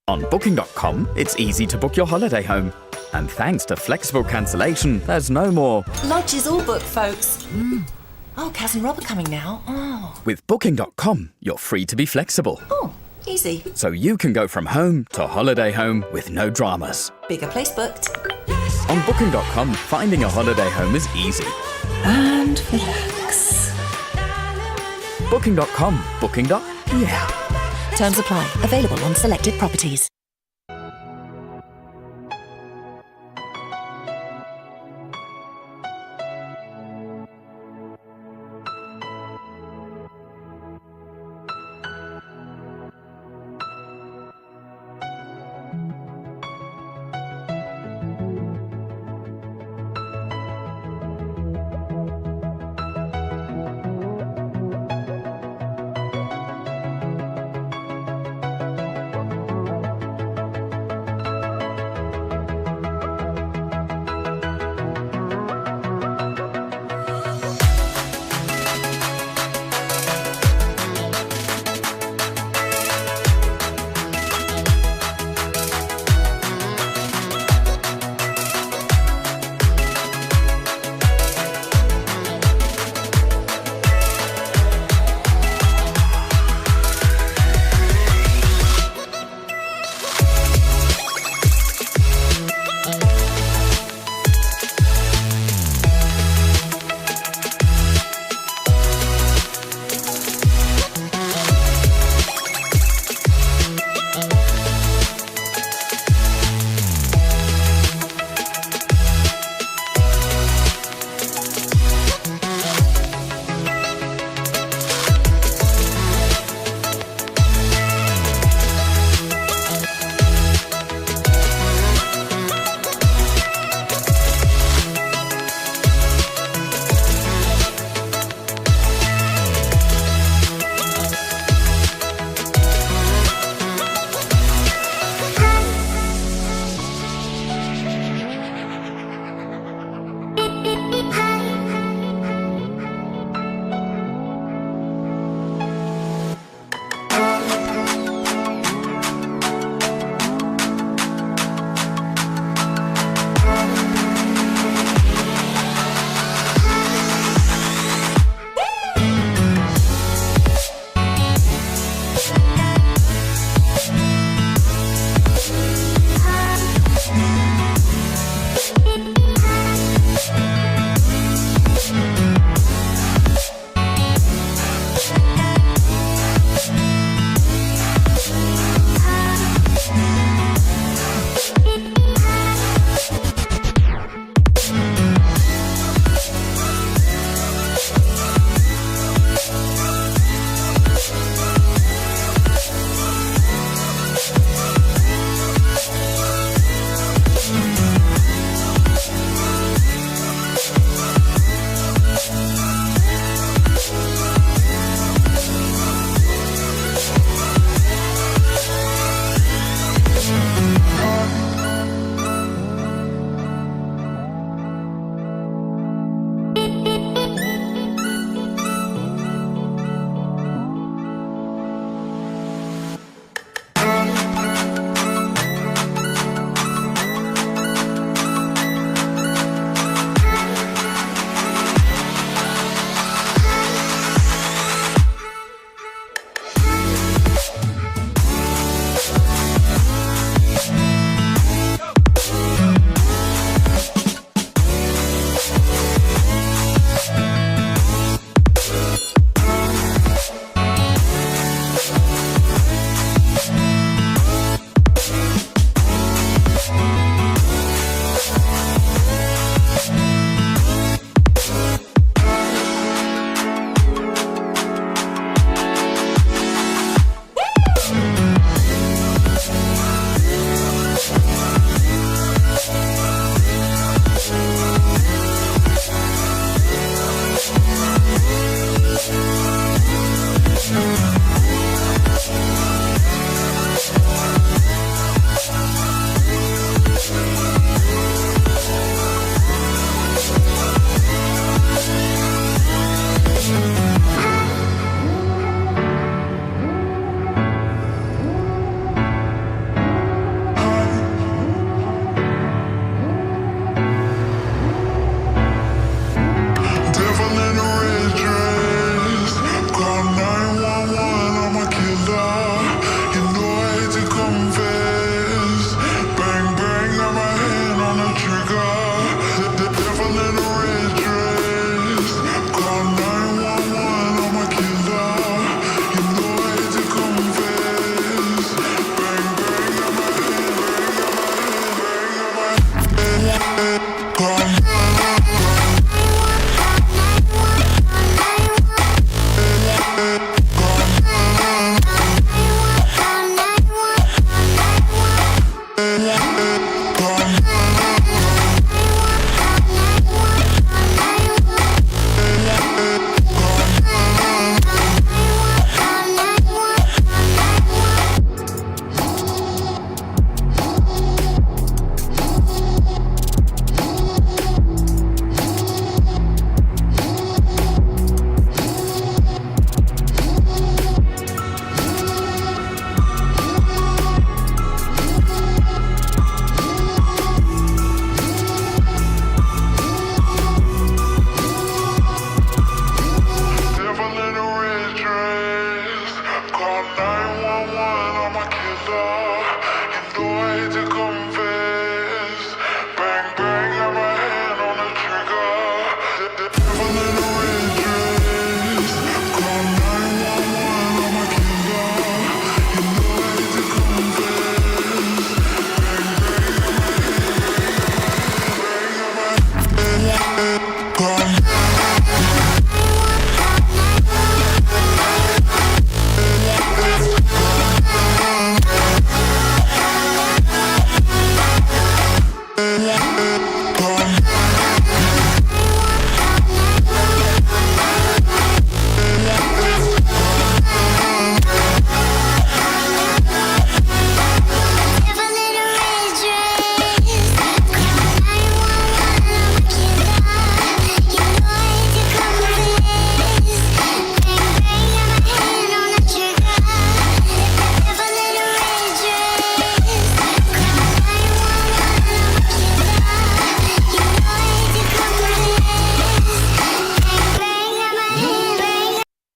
On Booking.com, it's easy to book your holiday home. And thanks to flexible cancellation, there's no more. Lodge is all booked, folks. Oh, Kaz and Rob are coming now. Oh. With Booking.com, you're free to be flexible. Oh, easy. So you can go from home to holiday home with no dramas. Bigger place booked. On Booking.com, finding a holiday home is easy. And relax. Booking.com. Booking.yeah. Terms apply. Available on selected properties.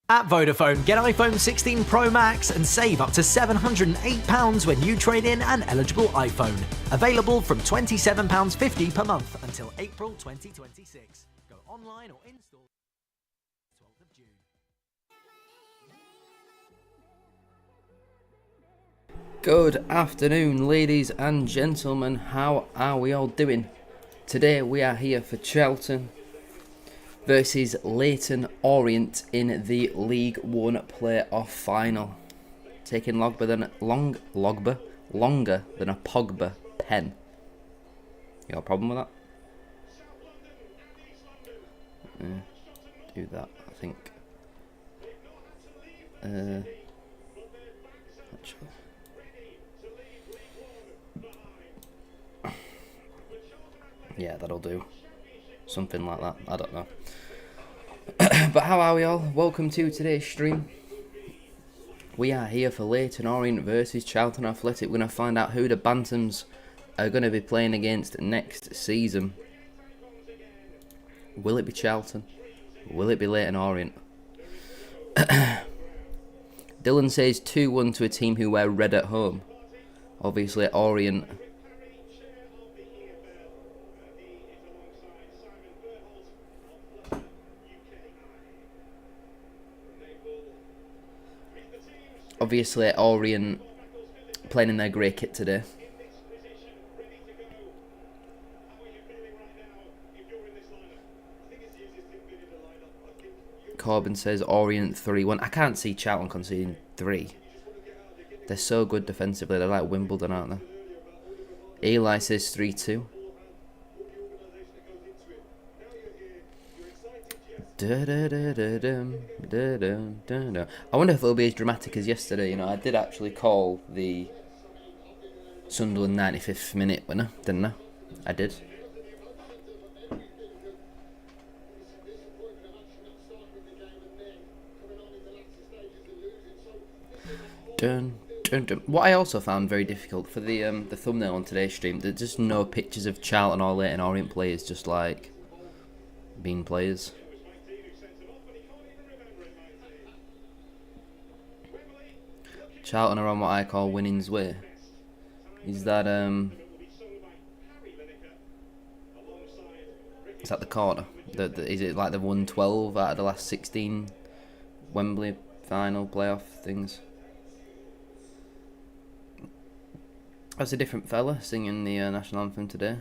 At Vodafone, get iPhone 16 Pro Max and save up to £708 when you trade in an eligible iPhone. Available from £27.50 per month until April 2026. Go online or in-store 12th of June. Good afternoon, ladies and gentlemen. How are we all doing? Today we are here for Charlton versus Leyton Orient in the League One playoff final. Taking longer than a Pogba pen. You got a problem with that? Do that, I think. Actually. Yeah, that'll do. Something like that. I don't know. But how are we all? Welcome to today's stream. We are here for Leyton Orient versus Charlton Athletic. We're going to find out who the Bantams are going to be playing against next season. Will it be Charlton? Will it be Leyton Orient? Dylan says 2-1 to a team who wear red at home. Obviously, Orient. Obviously, Orient playing in their grey kit today. Corbin says Orient 3-1. I can't see Charlton conceding 3. They're so good defensively. They're like Wimbledon, aren't they? Eli says 3-2. I wonder if it'll be as dramatic as yesterday. You know, I did actually call the Sunderland 95th minute winner, didn't I? I did. What I also found very difficult for the thumbnail on today's stream, there's just no pictures of Charlton or Leyton Orient players, just like being players. Charlton are on what I call winning's way. Is that the corner? Is it like the 112 out of the last 16 Wembley final playoff things? That's a different fella singing the national anthem today.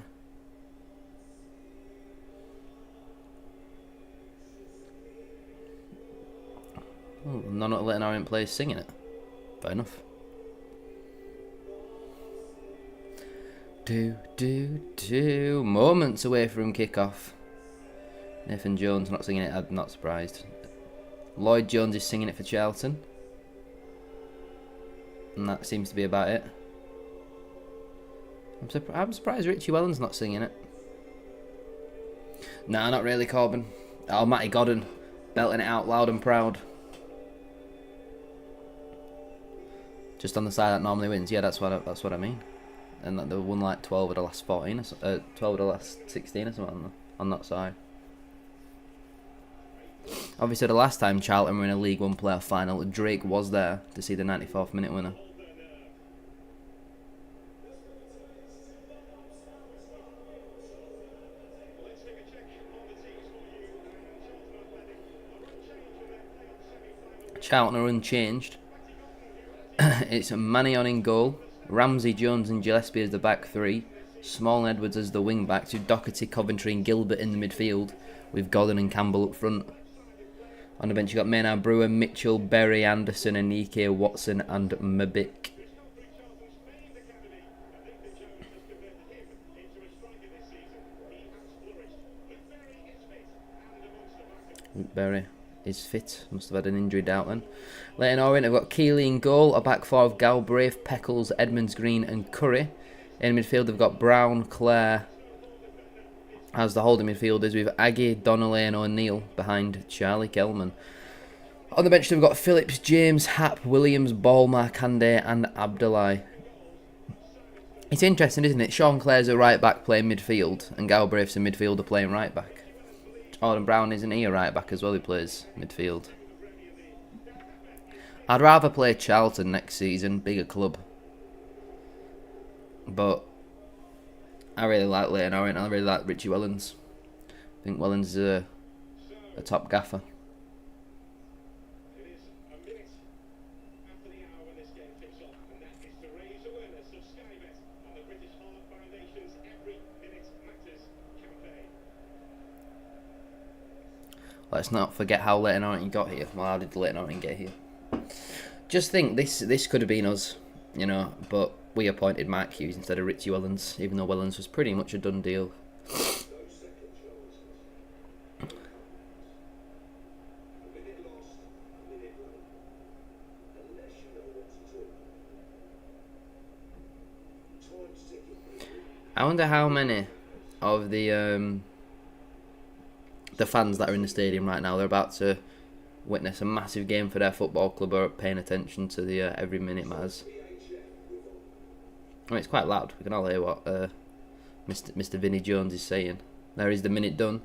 Oh, none of the Leyton Orient players singing it. Fair enough. Moments away from kickoff. Nathan Jones not singing it, I'm not surprised. Lloyd Jones is singing it for Charlton. And that seems to be about it. I'm surprised Richie Wellens not singing it. Nah, not really, Corbin. Oh, Matty Godden belting it out loud and proud. Just on the side that normally wins. Yeah, that's what I mean. And that they won like 12 of the last 14, or 12 of the last 16 or something on that side. Obviously, the last time Charlton were in a League One playoff final, Drake was there to see the 94th minute winner. Charlton are unchanged. It's Mannion in goal, Ramsey, Jones and Gillespie as the back three, Small and Edwards as the wing backs, with Doherty, Coventry and Gilbert in the midfield, with Godden and Campbell up front. On the bench you got Maynard, Brewer, Mitchell, Berry, Anderson, Anike, Watson and Mabik. Berry is fit, must have had an injury doubt then. Leyton Orient have got Keeley in goal, a back four of Galbraith, Peckles, Edmonds, Green and Curry. In midfield they've got Brown, Clare as the holding midfielders, with Aggie, Donnelly and O'Neill behind Charlie Kelman. On the bench they've got Phillips, James, Happ, Williams, Ball, Markande and Abdullahi. It's interesting, isn't it? Sean Clare's a right back playing midfield and Galbraith's a midfielder playing right back. Jordan Brown, isn't he a right back as well? He plays midfield. I'd rather play Charlton next season, bigger club. But I really like Leyton Orient. I really like Richie Wellens. I think Wellens is a top gaffer. Let's not forget how Leyton Orient got here. Well, how did Leyton Orient get here? Just think this could have been us, you know, but we appointed Mark Hughes instead of Richie Wellens, even though Wellens was pretty much a done deal. I wonder how many of the fans that are in the stadium right now, they're about to witness a massive game for their football club, are paying attention to the every minute matters. I mean, it's quite loud. We can all hear what Mr. Vinnie Jones is saying. There is the minute done.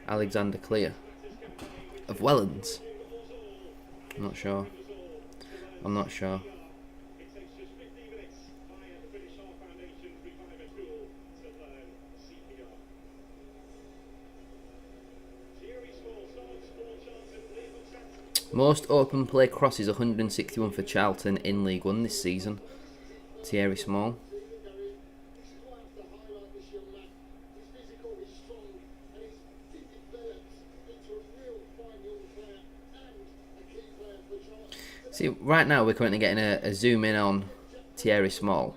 Alexander Clear of Wellens. I'm not sure. Most open play crosses, 161 for Charlton in League One this season. Thierry Small. See, right now we're currently getting a zoom in on Thierry Small.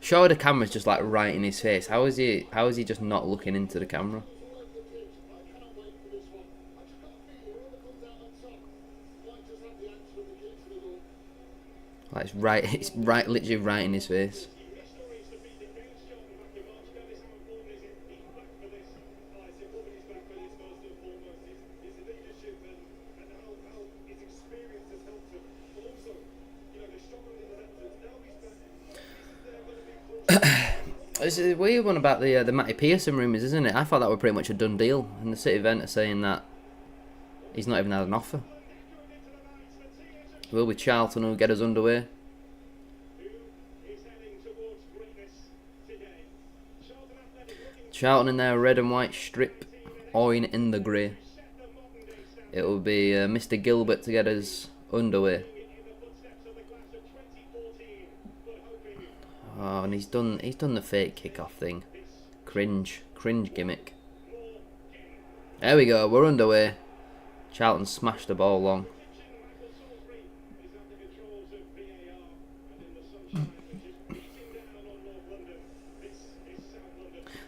Sure, the camera's just like right in his face. How is he just not looking into the camera? Like it's right, literally right in his face. It's a weird one about the Matty Pearson rumours, isn't it? I thought that were pretty much a done deal, and the City Event are saying that he's not even had an offer. Will be Charlton who'll get us underway. Charlton in their red and white strip, Orient in the grey. It will be Mr. Gilbert to get us underway. Oh, and he's done the fake kick-off thing. Cringe gimmick. There we go, we're underway. Charlton smashed the ball long.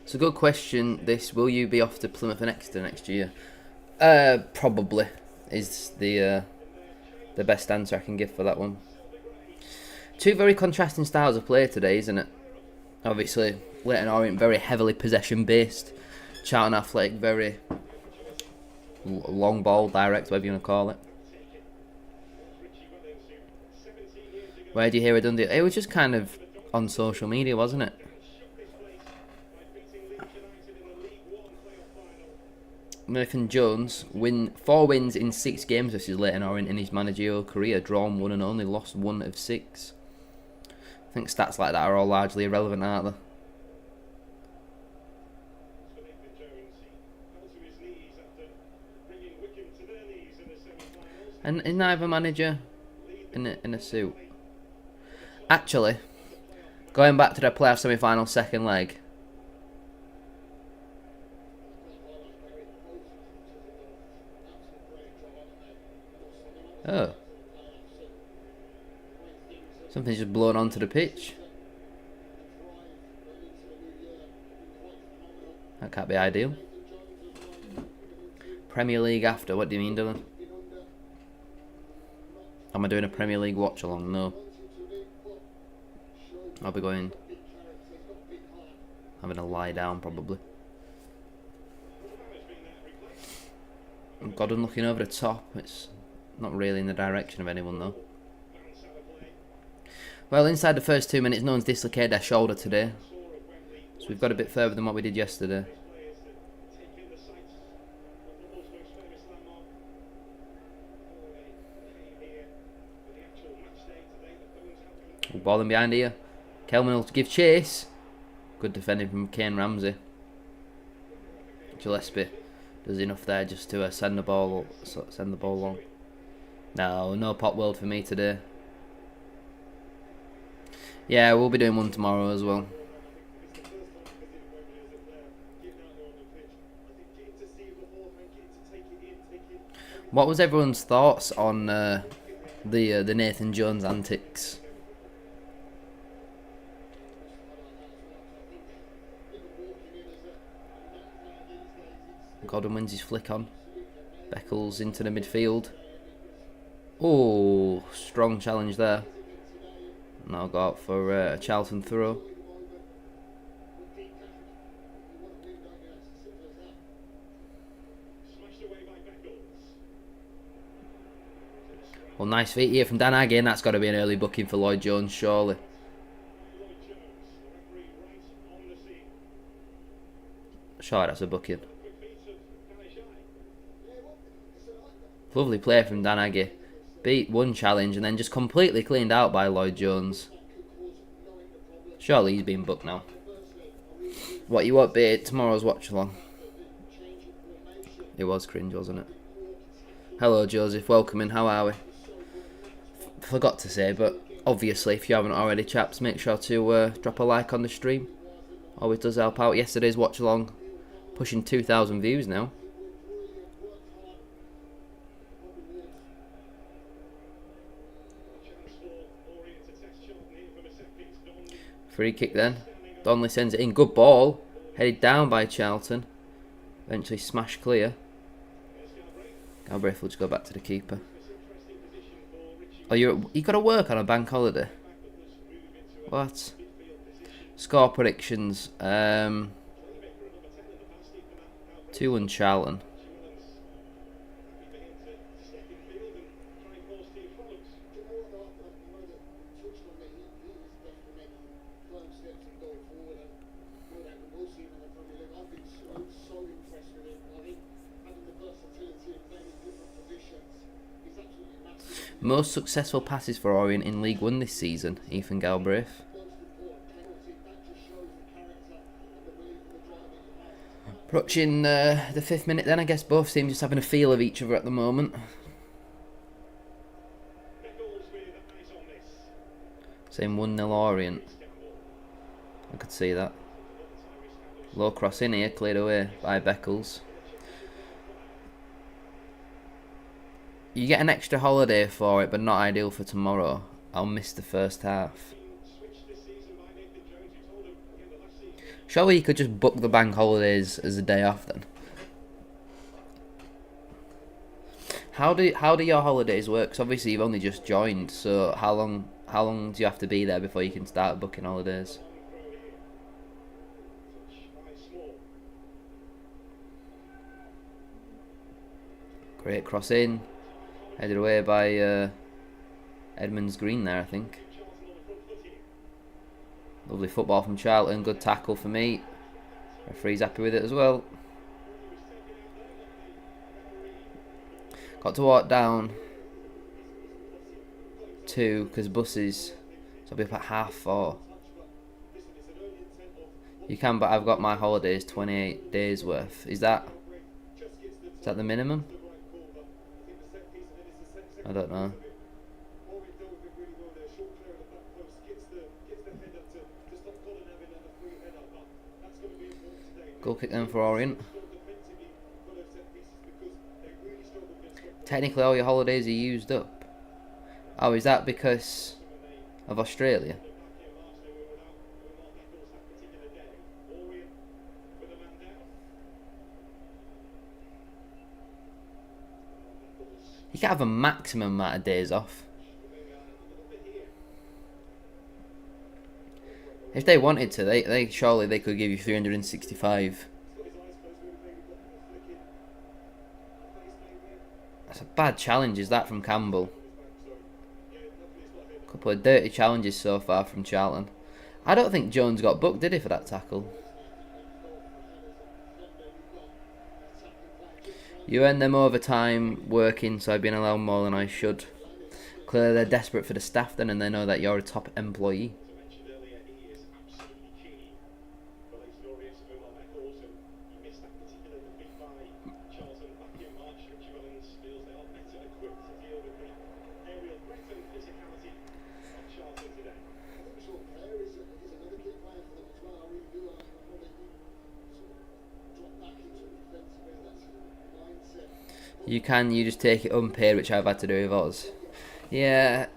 It's a good question. This, will you be off to Plymouth and Exeter next year? Probably is the best answer I can give for that one. Two very contrasting styles of play today, isn't it? Obviously, Leyton Orient very heavily possession based. Charlton Athletic very long ball, direct, whatever you want to call it. Where do you hear it done? It was just kind of on social media, wasn't it? Nathan Jones 4 wins in 6 games versus Leyton Orient in his managerial career, drawn 1 and only lost 1 of 6. I think stats like that are all largely irrelevant, aren't they? And is neither manager in a suit? Actually, going back to the playoff semi-final second leg. Oh. Something's just blown onto the pitch. That can't be ideal. Premier League after, what do you mean, Dylan? Am I doing a Premier League watch along? No. I'll be going, having a lie down probably. Godden looking over the top. It's not really in the direction of anyone though. Well, inside the first 2 minutes, no one's dislocated their shoulder today. So we've got a bit further than what we did yesterday. Ball in behind here. Kelman will give chase. Good defending from Kane Ramsey. Gillespie does enough there just to send the ball long. No pop world for me today. Yeah, we'll be doing one tomorrow as well. What was everyone's thoughts on the Nathan Jones antics? Godwin wins his flick on. Beckles into the midfield. Oh, strong challenge there. Now go out for a Charlton throw. Well, nice feet here from Dan Agin. That's got to be an early booking for Lloyd Jones, surely. Sure, that's a booking. Lovely play from Dan Agin. Beat one challenge and then just completely cleaned out by Lloyd Jones. Surely he's been booked now. What you won't be at tomorrow's watch-along. It was cringe, wasn't it? Hello Joseph, welcome in, how are we? Forgot to say, but obviously if you haven't already, chaps, make sure to drop a like on the stream. Always does help out. Yesterday's watch-along pushing 2,000 views now. Free kick then. Donnelly sends it in. Good ball. Headed down by Charlton. Eventually smashed clear. Galbraith will just go back to the keeper. Oh, you got to work on a bank holiday? What? Score predictions. 2-1 Charlton. Most successful passes for Orient in League One this season, Ethan Galbraith. Approaching the 5th minute then, I guess both teams just having a feel of each other at the moment. Same 1-0 Orient. I could see that. Low cross in here, cleared away by Beckles. You get an extra holiday for it, but not ideal for tomorrow. I'll miss the first half. Surely you could just book the bank holidays as a day off then. How do your holidays work? 'Cause obviously you've only just joined, so how long do you have to be there before you can start booking holidays? Great cross in. Headed away by Edmonds Green there, I think. Lovely football from Charlton. Good tackle for me. Referee's happy with it as well. Got to walk down 2 because buses. So I'll be up at 4:30. You can, but I've got my holidays 28 days worth. Is that the minimum? I don't know. Goal kick then for Orient. Technically all your holidays are used up. Oh, is that because of Australia? You can have a maximum amount of days off. If they wanted to, they surely they could give you 365. That's a bad challenge, is that from Campbell? Couple of dirty challenges so far from Charlton. I don't think Jones got booked, did he, for that tackle? You earn them overtime working, so I've been allowed more than I should. Clearly they're desperate for the staff then, and they know that you're a top employee. You just take it unpaid, which I've had to do with Oz. Yeah,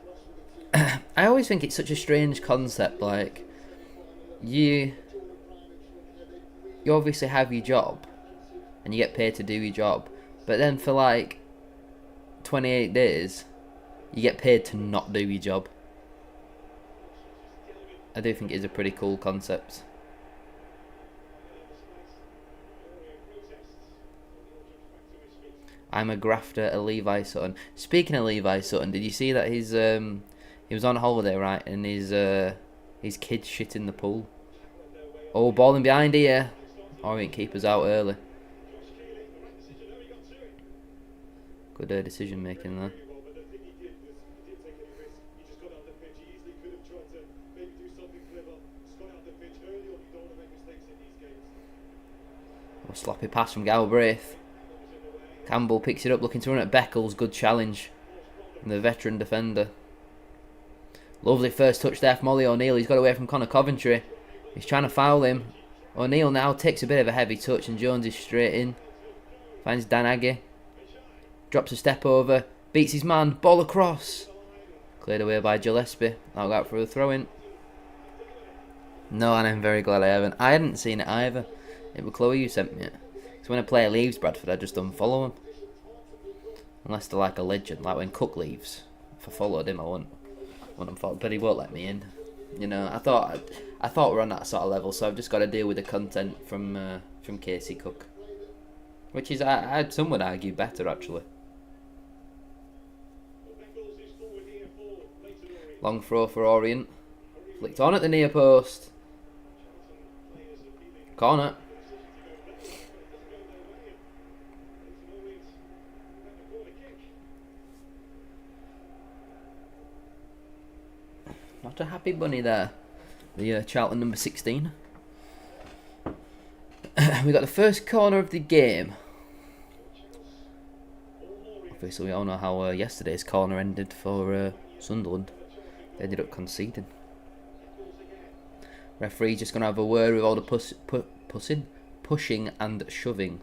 I always think it's such a strange concept. Like, you obviously have your job, and you get paid to do your job, but then for like 28 days, you get paid to not do your job. I do think it is a pretty cool concept. I'm a grafter, a Levi Sutton. Speaking of Levi Sutton, did you see that he was on holiday, right? And his kids shit in the pool. Oh, ball in behind here. Orient keeper's out early. Good decision making there. Oh, sloppy pass from Galbraith. Campbell picks it up, looking to run at Beckles. Good challenge from the veteran defender. Lovely first touch there from Ollie O'Neill. He's got away from Connor Coventry. He's trying to foul him. O'Neill now takes a bit of a heavy touch, and Jones is straight in. Finds Dan Aggie. Drops a step over. Beats his man. Ball across. Cleared away by Gillespie. I'll go out for a throw-in. No, and I'm very glad I haven't. I hadn't seen it either. It was Chloe who sent me it. So when a player leaves Bradford, I just unfollow him. Unless they're like a legend, like when Cook leaves. If I followed him, I wouldn't unfollow, but he won't let me in. You know, I thought we're on that sort of level, so I've just got to deal with the content from Casey Cook, which is some would argue better actually. Long throw for Orient, flicked on at the near post. Corner. Not a happy bunny there. The Charlton number 16. We got the first corner of the game. Obviously, we all know how yesterday's corner ended for Sunderland. They ended up conceding. Referee's just going to have a word with all the pushing and shoving.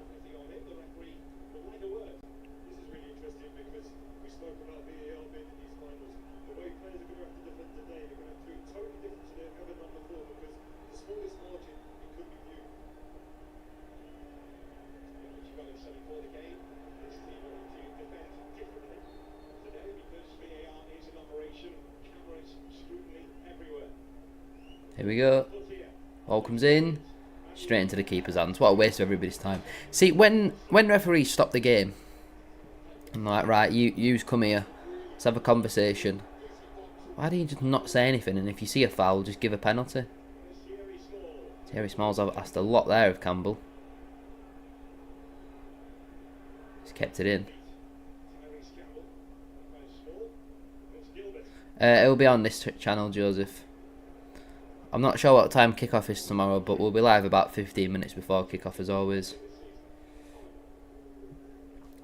Here we go. Ball comes in. Straight into the keeper's hands. What a waste of everybody's time. See, when referees stop the game, I'm like, right, you come here. Let's have a conversation. Why do you just not say anything? And if you see a foul, just give a penalty. Terry Smalls asked a lot there of Campbell. He's kept it in. It'll be on this channel, Joseph. I'm not sure what time kickoff is tomorrow, but we'll be live about 15 minutes before kickoff as always.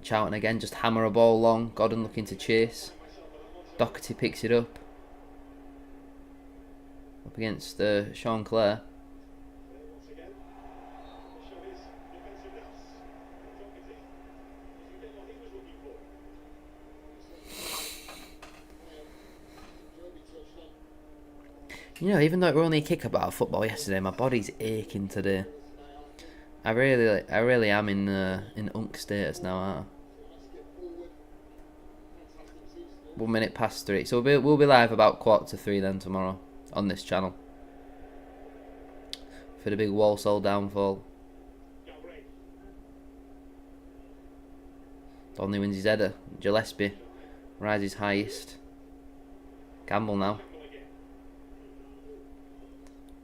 Charlton again, just hammer a ball long. Godden looking to chase. Doherty picks it up. Up against Sean Clare. You know, even though it were only a kick about football yesterday, my body's aching today. I really am in unk status now, aren't I? 1 minute past 3. So we'll be live about 2:45 then tomorrow on this channel for the big Walsall downfall. Donnelly wins his header. Gillespie rises highest. Campbell now.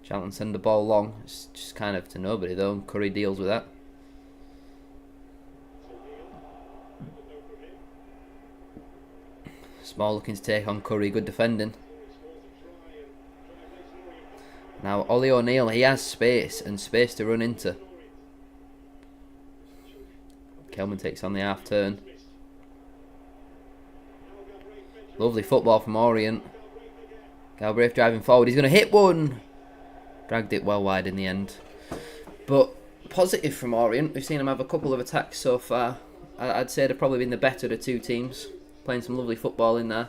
Charlton send the ball long. It's just kind of to nobody though. And Curry deals with that. Small looking to take on Curry. Good defending. Now, Ollie O'Neill, he has space and space to run into. Kelman takes on the half turn. Lovely football from Orient. Galbraith driving forward. He's going to hit one. Dragged it well wide in the end. But positive from Orient. We've seen them have a couple of attacks so far. I'd say they've probably been the better of the two teams. Playing some lovely football in there.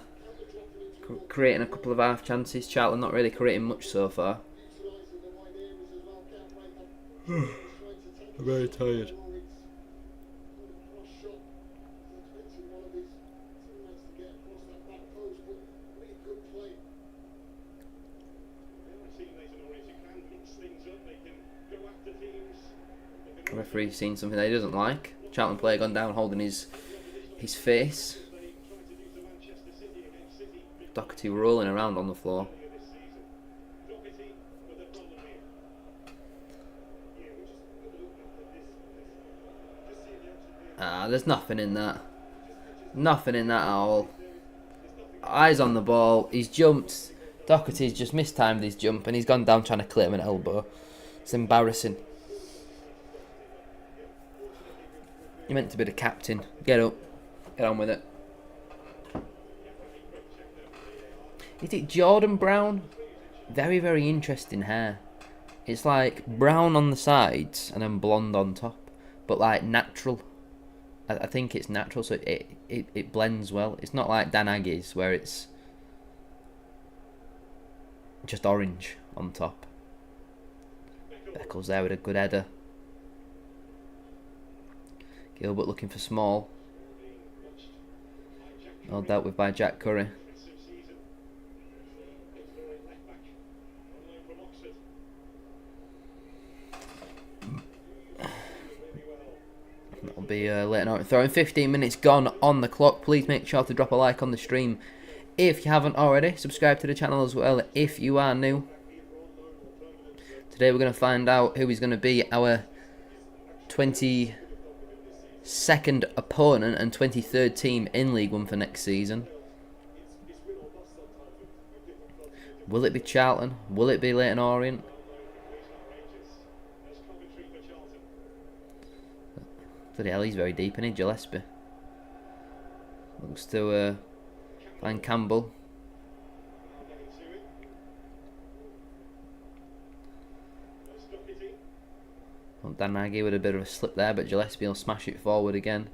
Creating a couple of half chances. Charlton not really creating much so far. I'm very tired. The referee's seen something that he doesn't like. Charlton player gone down holding his face. Doherty rolling around on the floor. There's nothing in that. Nothing in that at all. Eyes on the ball. He's jumped. Doherty's just mistimed his jump and he's gone down trying to clear him an elbow. It's embarrassing. You're meant to be the captain. Get up. Get on with it. Is it Jordan Brown? Very, very interesting hair. It's like brown on the sides and then blonde on top. But like natural. I think it's natural, so it blends well. It's not like Dan Aggie's where it's just orange on top. Beckles there with a good header. Gilbert looking for Small. Well dealt with by Jack Curry. That'll be Leyton Orient throwing. 15 minutes gone on the clock. Please make sure to drop a like on the stream if you haven't already. Subscribe to the channel as well if you are new. Today we're going to find out who is going to be our 22nd opponent and 23rd team in League One for next season. Will it be Charlton? Will it be Leyton Orient? Bloody hell, he's very deep, isn't he, Gillespie? Looks to find Campbell. Well, Dan Nagy with a bit of a slip there, but Gillespie will smash it forward again.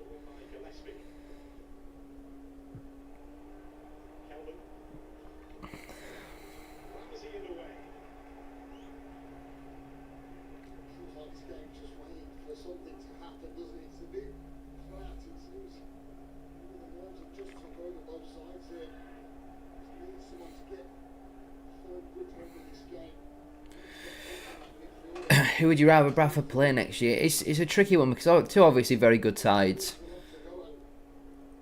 Who would you rather Bradford play next year? It's a tricky one because two obviously very good sides.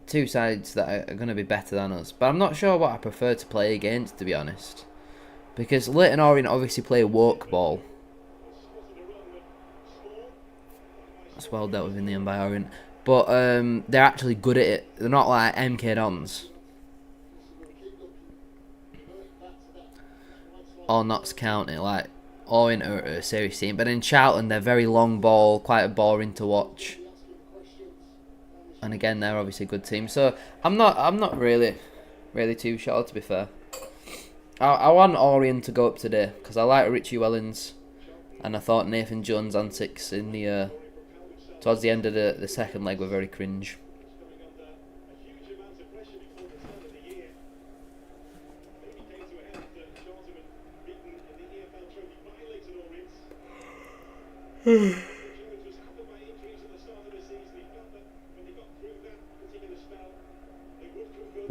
Two sides that are going to be better than us. But I'm not sure what I prefer to play against, to be honest. Because Leyton Orient obviously play a walk ball. That's well dealt with in the end by Orient. But they're actually good at it. They're not like MK Dons. Or Notts County, like Orient are a serious team, but in Charlton they're very long ball, quite boring to watch. And again, they're obviously a good team. So I'm not really too sure, to be fair. I want Orient to go up today because I like Richie Wellens, and I thought Nathan Jones' antics in the towards the end of the second leg were very cringe.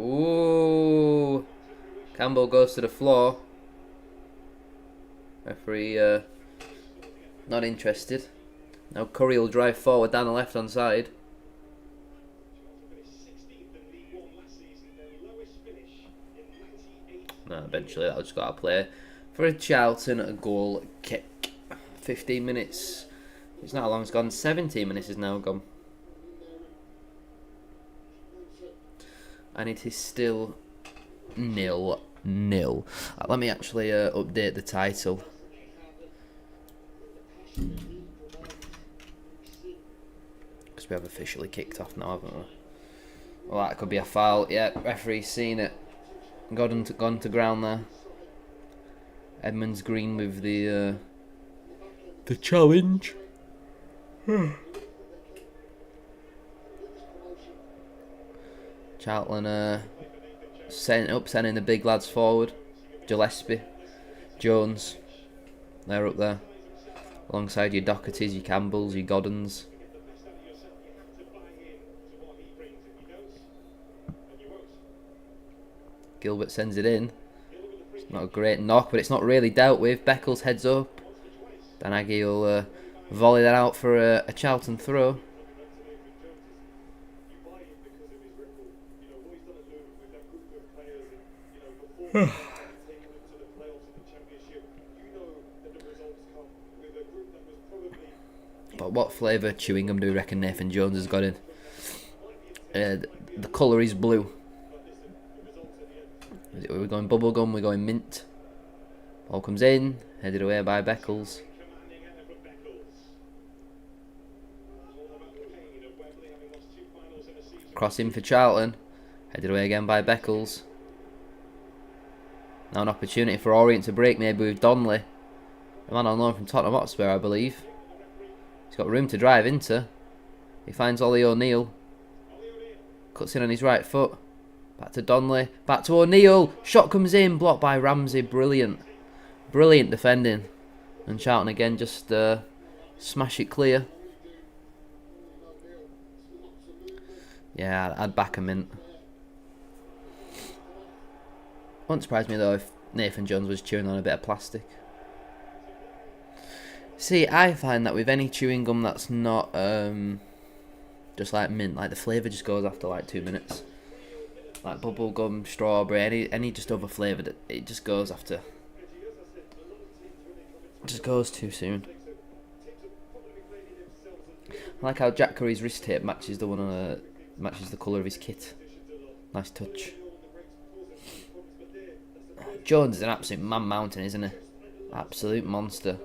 Ooh, Campbell goes to the floor. Referee not interested. Now Curry will drive forward down the left hand side. No, eventually that'll just got to play for a Charlton a goal kick. 15 minutes. It's not how long it's gone. 17 minutes is now gone. And it is still 0-0. Let me actually update the title. Because we have officially kicked off now, haven't we? Well, that could be a foul. Yeah, referee's seen it. Gone to ground there. Edmonds Green with the challenge. Charlton sending the big lads forward. Gillespie, Jones, they're up there. Alongside your Dohertys, your Campbells, your Goddens. Gilbert sends it in. It's not a great knock, but it's not really dealt with. Beckles heads up. Danagi will volley that out for a Charlton throw. But what flavour chewing gum do you reckon Nathan Jones has got in? The colour is blue. We're going bubblegum, we're going mint. Ball comes in, headed away by Beckles. Cross in for Charlton, headed away again by Beckles. Now an opportunity for Orient to break, maybe with Donnelly. The man on loan from Tottenham Hotspur, I believe. He's got room to drive into. He finds Ollie O'Neill. Cuts in on his right foot. Back to Donnelly. Back to O'Neill. Shot comes in. Blocked by Ramsey. Brilliant. Brilliant defending. And Charlton again just smash it clear. Yeah, I'd back a mint. Wouldn't surprise me though if Nathan Jones was chewing on a bit of plastic. See, I find that with any chewing gum that's not just like mint, like the flavour just goes after like 2 minutes. Like bubble gum, strawberry, any just other flavour, that it just goes after. It just goes too soon. I like how Jack Curry's wrist tape matches the one matches the colour of his kit. Nice touch. Jones is an absolute man-mountain, isn't he? Absolute monster.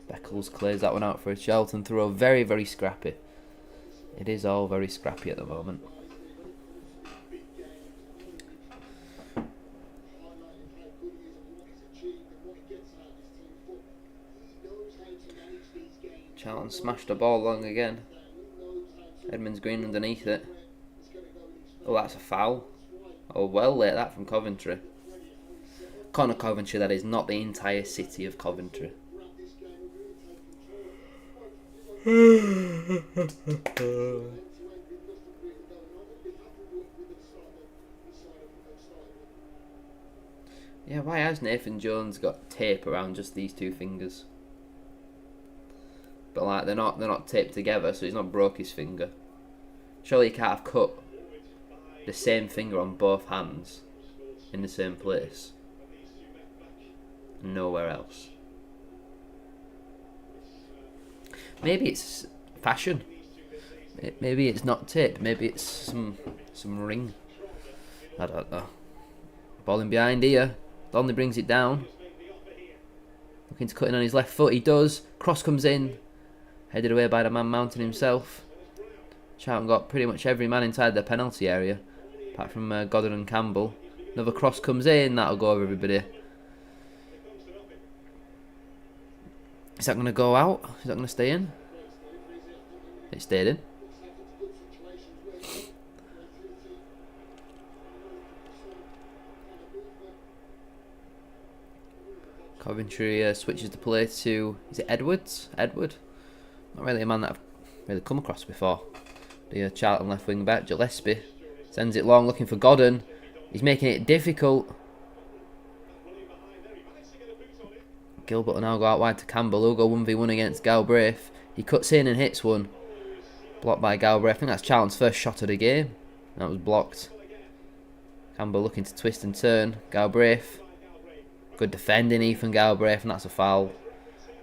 Beckles clears that one out for a Charlton throw. Very, very scrappy. It is all very scrappy at the moment. Charlton smashed the ball long again. Edmonds Green underneath it. Oh, that's a foul. Oh, well late that from Coventry. Connor Coventry, that is, not the entire city of Coventry. Yeah, why has Nathan Jones got tape around just these two fingers? But like they're not taped together, so he's not broke his finger. Surely he can't have cut the same finger on both hands in the same place. Nowhere else. Maybe it's fashion. Maybe it's not tape. Maybe it's some ring. I don't know. Ball in behind here. Donnelly brings it down. Looking to cut in on his left foot. He does. Cross comes in. Headed away by the man mountain himself. Charlton got pretty much every man inside their penalty area, apart from Goddard and Campbell. Another cross comes in. That'll go over everybody. Is that going to go out? Is that going to stay in? It stayed in. Coventry switches the play to, is it Edwards? Edward? Not really a man that I've really come across before. The Charlton left wing back, Gillespie. Sends it long, looking for Godden. He's making it difficult. Gilbert will now go out wide to Campbell. He'll go 1v1 against Galbraith. He cuts in and hits one. Blocked by Galbraith. I think that's Charlton's first shot of the game. That was blocked. Campbell looking to twist and turn. Galbraith. Good defending, Ethan Galbraith, and that's a foul.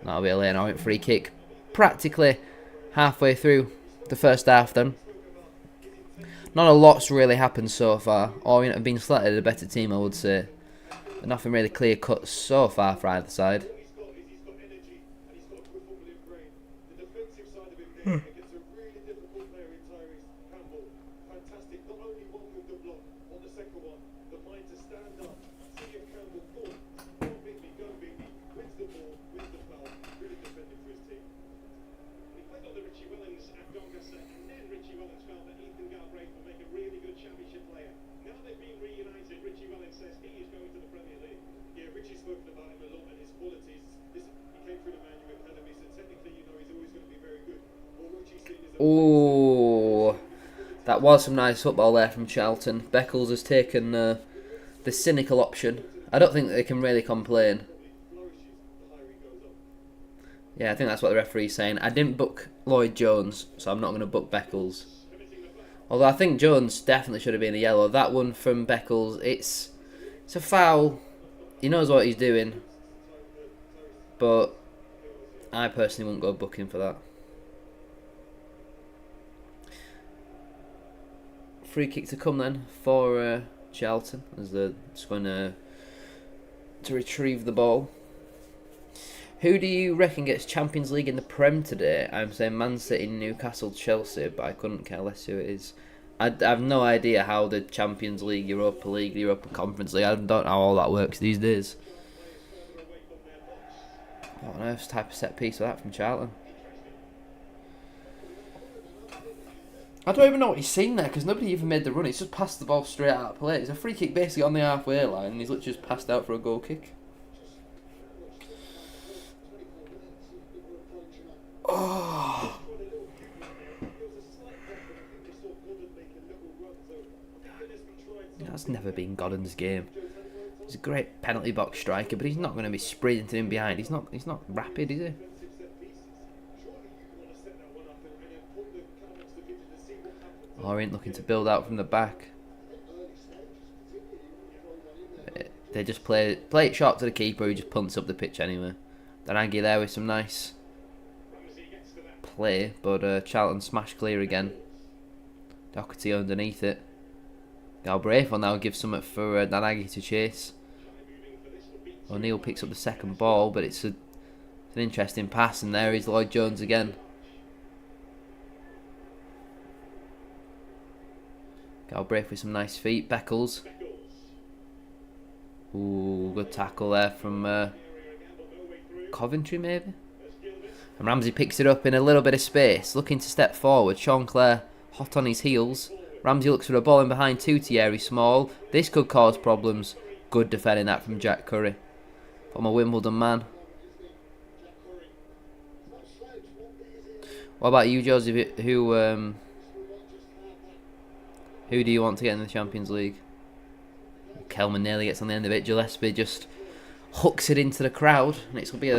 That'll be a Leyton Orient free kick. Practically halfway through the first half then. Not a lot's really happened so far. Orient have been slightly a better team, I would say. But nothing really clear cut so far for either side. Oh, that was some nice football there from Charlton. Beckles has taken the cynical option. I don't think they can really complain. Yeah, I think that's what the referee's saying. I didn't book Lloyd Jones, so I'm not going to book Beckles. Although I think Jones definitely should have been a yellow. That one from Beckles, it's a foul. He knows what he's doing. But I personally wouldn't go booking for that. Free kick to come then for Charlton as they're just going to retrieve the ball. Who do you reckon gets Champions League in the Prem today? I'm saying Man City, Newcastle, Chelsea, but I couldn't care less who it is. I have no idea how the Champions League, Europa League, the Europa Conference League, I don't know how all that works these days. What on earth's type of set piece was that from Charlton? I don't even know what he's seen there because nobody even made the run. He's just passed the ball straight out of play. It's a free kick basically on the halfway line and he's literally just passed out for a goal kick. Oh. That's never been Godden's game. He's a great penalty box striker, but he's not going to be sprinting in behind. He's not rapid, is he? Orient looking to build out from the back. They just play it short to the keeper who just punts up the pitch anyway. Danagi there with some nice play, but Charlton smash clear again. Doherty underneath it. Galbraith will now give something for Danagi to chase. O'Neill picks up the second ball, but it's an interesting pass, and there is Lloyd Jones again. Galbraith with some nice feet. Beckles. Ooh, good tackle there from Coventry maybe. And Ramsey picks it up in a little bit of space, looking to step forward. Sean Clare hot on his heels. Ramsey looks for a ball in behind to Thierry Small. This could cause problems. Good defending that from Jack Curry. From a Wimbledon man. What about you, Joseph? Who do you want to get in the Champions League? Kelman nearly gets on the end of it. Gillespie just hooks it into the crowd. And it's going to be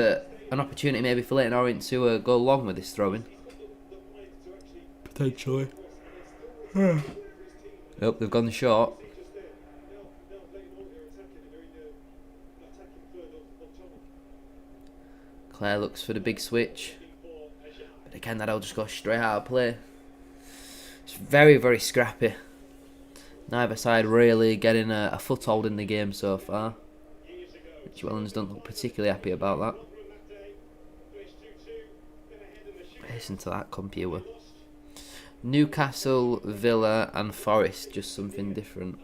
an opportunity maybe for Leyton Orient to go along with this throw-in. Potentially. Oh, they've gone short. Claire looks for the big switch. But again, that'll just go straight out of play. It's very, very scrappy. Neither side really getting a foothold in the game so far. Rich Wellens don't look particularly happy about that. Listen to that computer. Newcastle, Villa and Forest, just something different.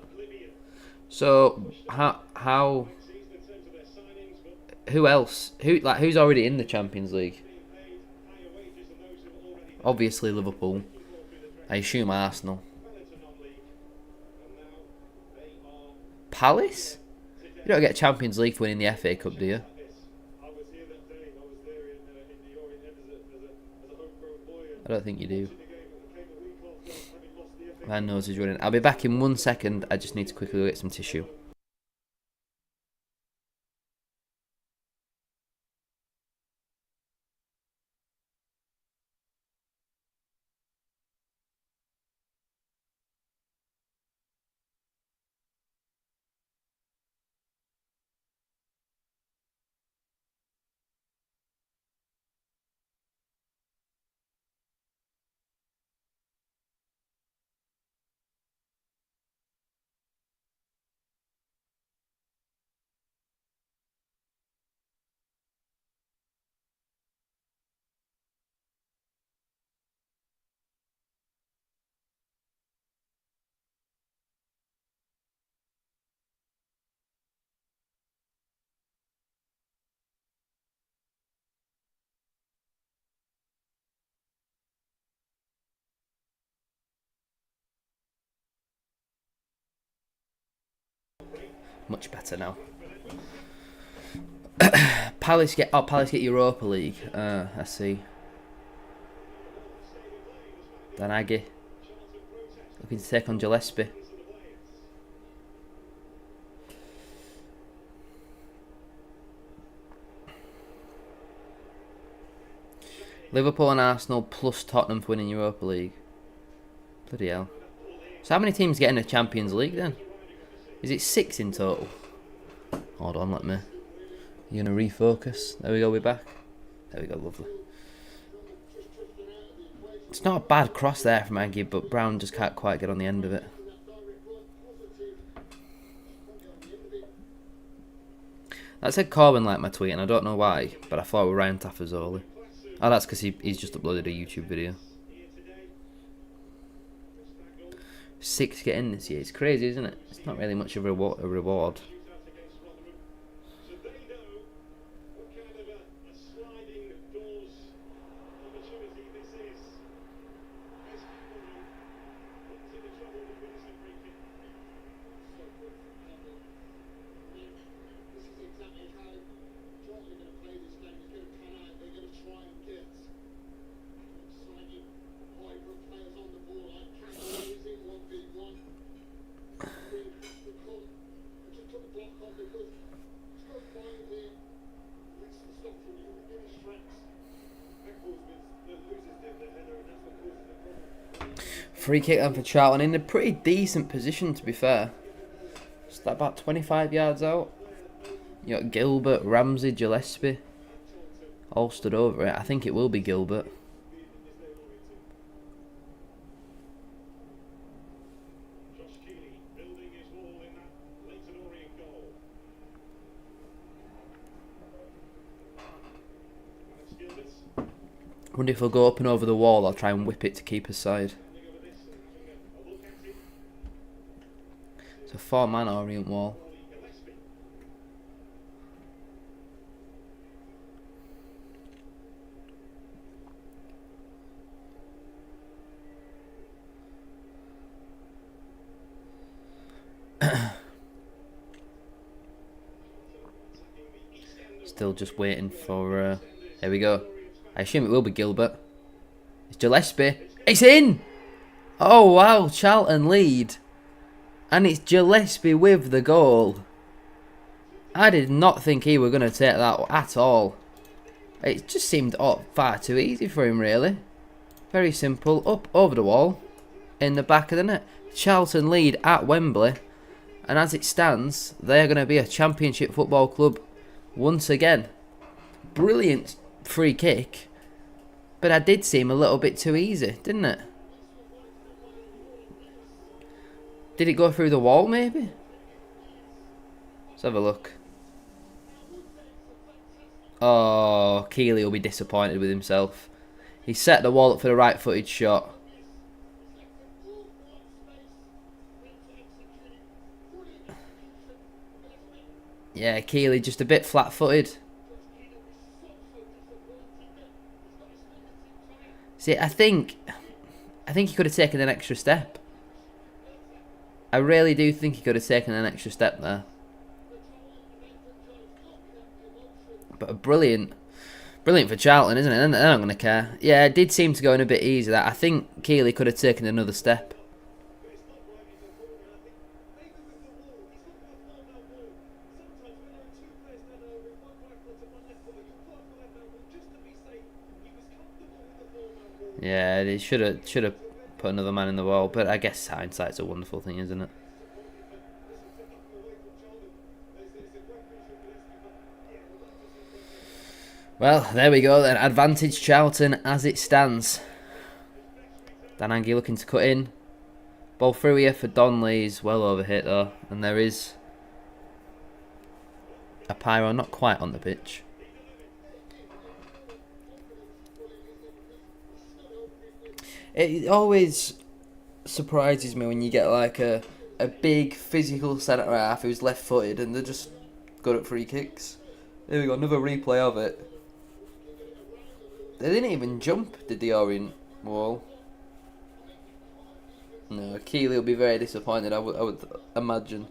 So how who else? Who's already in the Champions League? Obviously Liverpool. I assume Arsenal. Palace? You don't get Champions League for winning the FA Cup, do you? I don't think you do. My nose is running. I'll be back in 1 second. I just need to quickly go get some tissue. Much better now. Palace get Europa League. I see. Danagi looking to take on Gillespie. Liverpool and Arsenal plus Tottenham for winning Europa League. Bloody hell. So how many teams get in the Champions League then? Is it 6 in total? Hold on, let me. You're going to refocus. There we go, we're back. There we go, lovely. It's not a bad cross there from Aggie, but Brown just can't quite get on the end of it. That said Corbin liked my tweet, and I don't know why, but I thought it was Ryan Tafazoli. Oh, that's because he's just uploaded a YouTube video. 6 get in this year. It's crazy, isn't it? It's not really much of a reward. Free kick then for Charlton, in a pretty decent position to be fair. It's about 25 yards out. You got Gilbert, Ramsey, Gillespie all stood over it. I think it will be Gilbert. I wonder if he'll go up and over the wall or try and whip it to keeper's side. It's a 4-man Orient wall. Still just waiting for... there we go. I assume it will be Gilbert. It's Gillespie. It's in! Oh wow, Charlton lead. And it's Gillespie with the goal. I did not think he were going to take that at all. It just seemed far too easy for him really. Very simple. Up over the wall. In the back of the net. Charlton lead at Wembley. And as it stands, they're going to be a Championship football club once again. Brilliant free kick, but that did seem a little bit too easy, didn't it? Did it go through the wall maybe? Let's have a look. Oh, Keeley will be disappointed with himself. He set the wall up for the right-footed shot. Yeah, Keeley just a bit flat-footed. See, I think he could have taken an extra step. I really do think he could have taken an extra step there. But brilliant for Charlton, isn't it? They're not going to care. Yeah, it did seem to go in a bit easy. That I think Keeley could have taken another step. Yeah, they should have put another man in the wall, but I guess hindsight's a wonderful thing, isn't it? Well, there we go then. Advantage Charlton as it stands. Danangi looking to cut in. Ball through here for Donley's well over hit though, and there is a pyro not quite on the pitch. It always surprises me when you get like a big physical centre half who's left footed and they're just good at free kicks. There we go, another replay of it. They didn't even jump, did the Orient wall? No, Keeley will be very disappointed, I would imagine.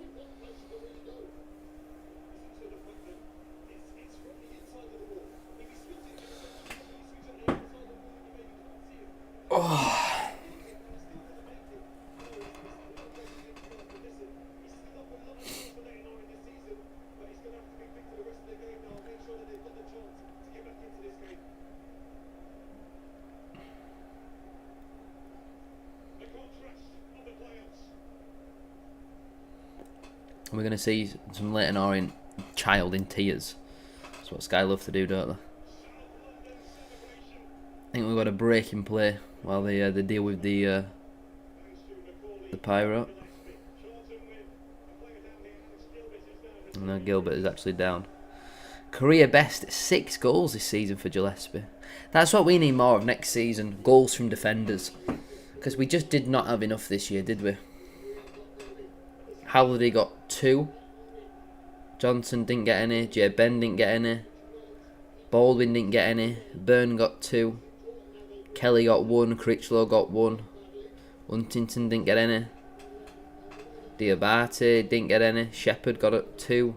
And we're going to see some Leyton Orient child in tears. That's what Sky love to do, don't they? I think we've got a break in play while they deal with the pyro. No, Gilbert is actually down. Career best 6 goals this season for Gillespie. That's what we need more of next season. Goals from defenders. Because we just did not have enough this year, did we? Halliday got 2. Johnson didn't get any. J. Ben didn't get any. Baldwin didn't get any. Byrne got 2. Kelly got 1. Critchlow got 1. Huntington didn't get any. Diabate didn't get any. Shepherd got it 2.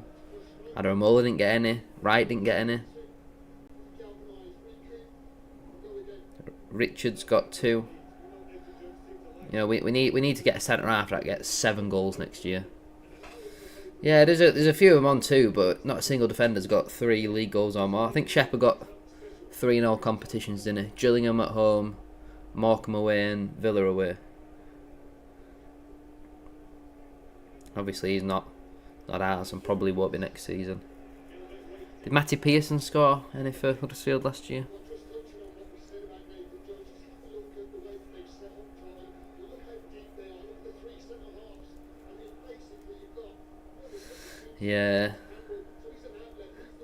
Adaramola didn't get any. Wright didn't get any. Richards got 2. You know, we need to get a centre half that gets 7 goals next year. Yeah, there's a few of them on 2, but not a single defender's got 3 league goals or more. I think Shepherd got 3 in all competitions, didn't he? Gillingham at home, Morecambe away, and Villa away. Obviously, he's not ours, and probably won't be next season. Did Matty Pearson score any for Huddersfield last year? Yeah.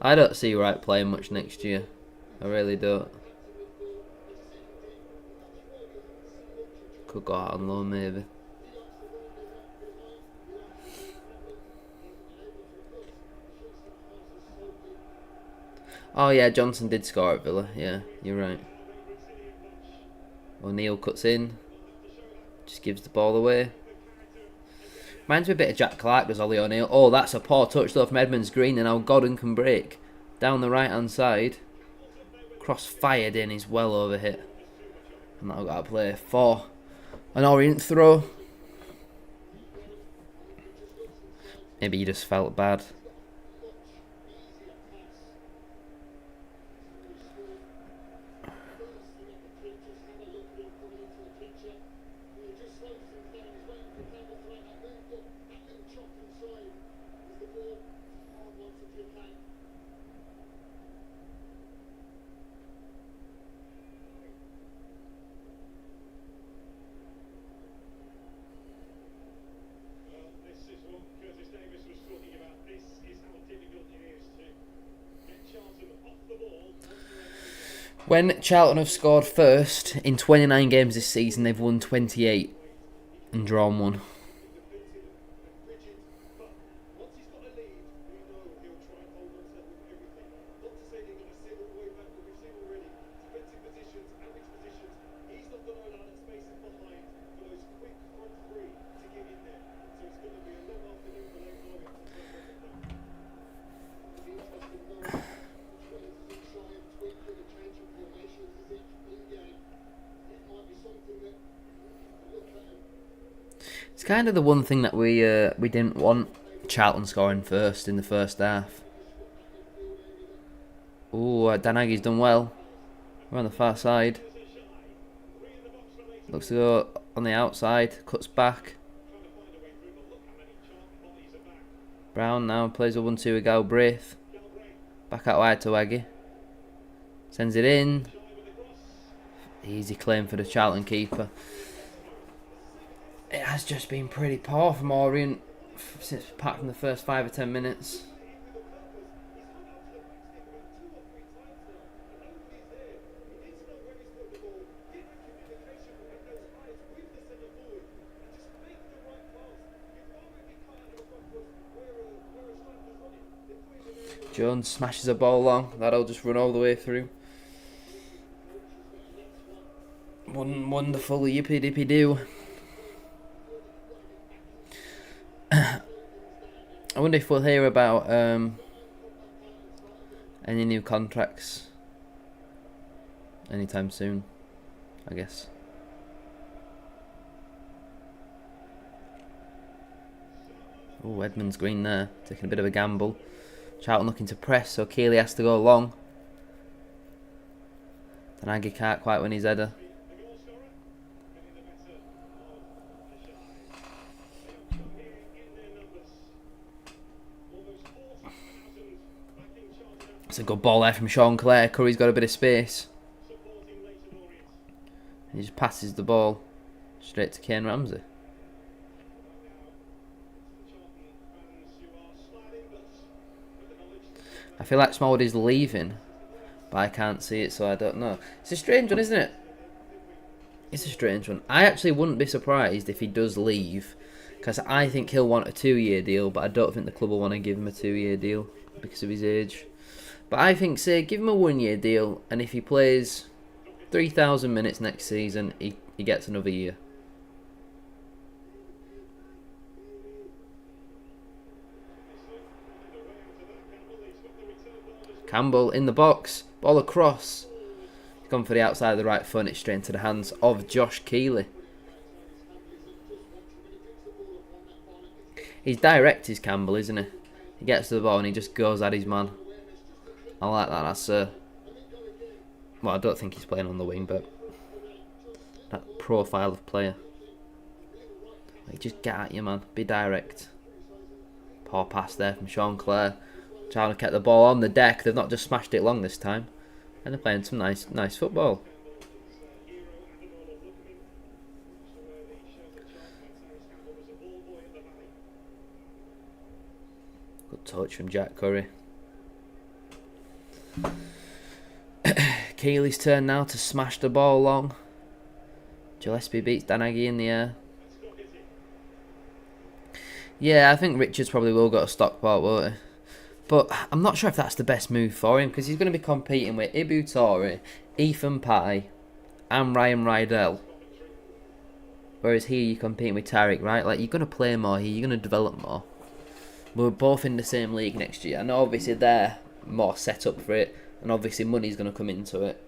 I don't see Wright playing much next year. I really don't. Could go out on loan maybe. Oh yeah, Johnson did score at Villa. Yeah, you're right. O'Neill cuts in. Just gives the ball away. Reminds me a bit of Jack Clark, does Ollie O'Neill. Oh, that's a poor touch though from Edmonds Green, and now Godden can break. Down the right hand side. Cross fired in, he's well over hit. And that'll got to play for an Orient throw. Maybe he just felt bad. When Charlton have scored first in 29 games this season, they've won 28 and drawn 1. It's kind of the one thing that we didn't want Charlton scoring first in the first half. Oh, Danagi's done well. We're on the far side. Looks to go on the outside. Cuts back. Brown now plays a 1-2 with Galbraith. Back out wide to Aggie. Sends it in. Easy claim for the Charlton keeper. It has just been pretty poor from Orient since apart from the first 5 or 10 minutes. Jones smashes a ball long. That'll just run all the way through. Wonderful yippee dippy do. I wonder if we'll hear about any new contracts anytime soon, I guess. Oh, Edmonds Green there, taking a bit of a gamble. Charlton looking to press, so Keeley has to go long. Tanagi can't quite win his header. It's a good ball there from Sean Clare. Curry's got a bit of space. He just passes the ball straight to Kane Ramsey. I feel like Smallwood leaving, but I can't see it, so I don't know. It's a strange one, isn't it? It's a strange one. I actually wouldn't be surprised if he does leave, because I think he'll want a 2-year deal, but I don't think the club will want to give him a 2-year deal because of his age. But I think, say, give him a 1-year deal, and if he plays 3,000 minutes next season, he gets another year. Campbell in the box, ball across. He's gone for the outside of the right foot, and it's straight into the hands of Josh Keeley. He's direct, is Campbell, isn't he? He gets to the ball and he just goes at his man. I like that. That's well, I don't think he's playing on the wing, but that profile of player. Like, just get at you, man. Be direct. Poor pass there from Sean Clare. Trying to get the ball on the deck. They've not just smashed it long this time, and they're playing some nice football. Good touch from Jack Curry. Keeley's turn now to smash the ball long. Gillespie beats Danagi in the air. Yeah, I think Richards probably will go to Stockport, won't he? But I'm not sure if that's the best move for him, because he's going to be competing with Ibu Toure, Ethan Pye, and Ryan Rydell. Whereas here you're competing with Tariq, right? Like, you're going to play more here, you're going to develop more. We're both in the same league next year. I know obviously they're more set up for it, and obviously money's going to come into it.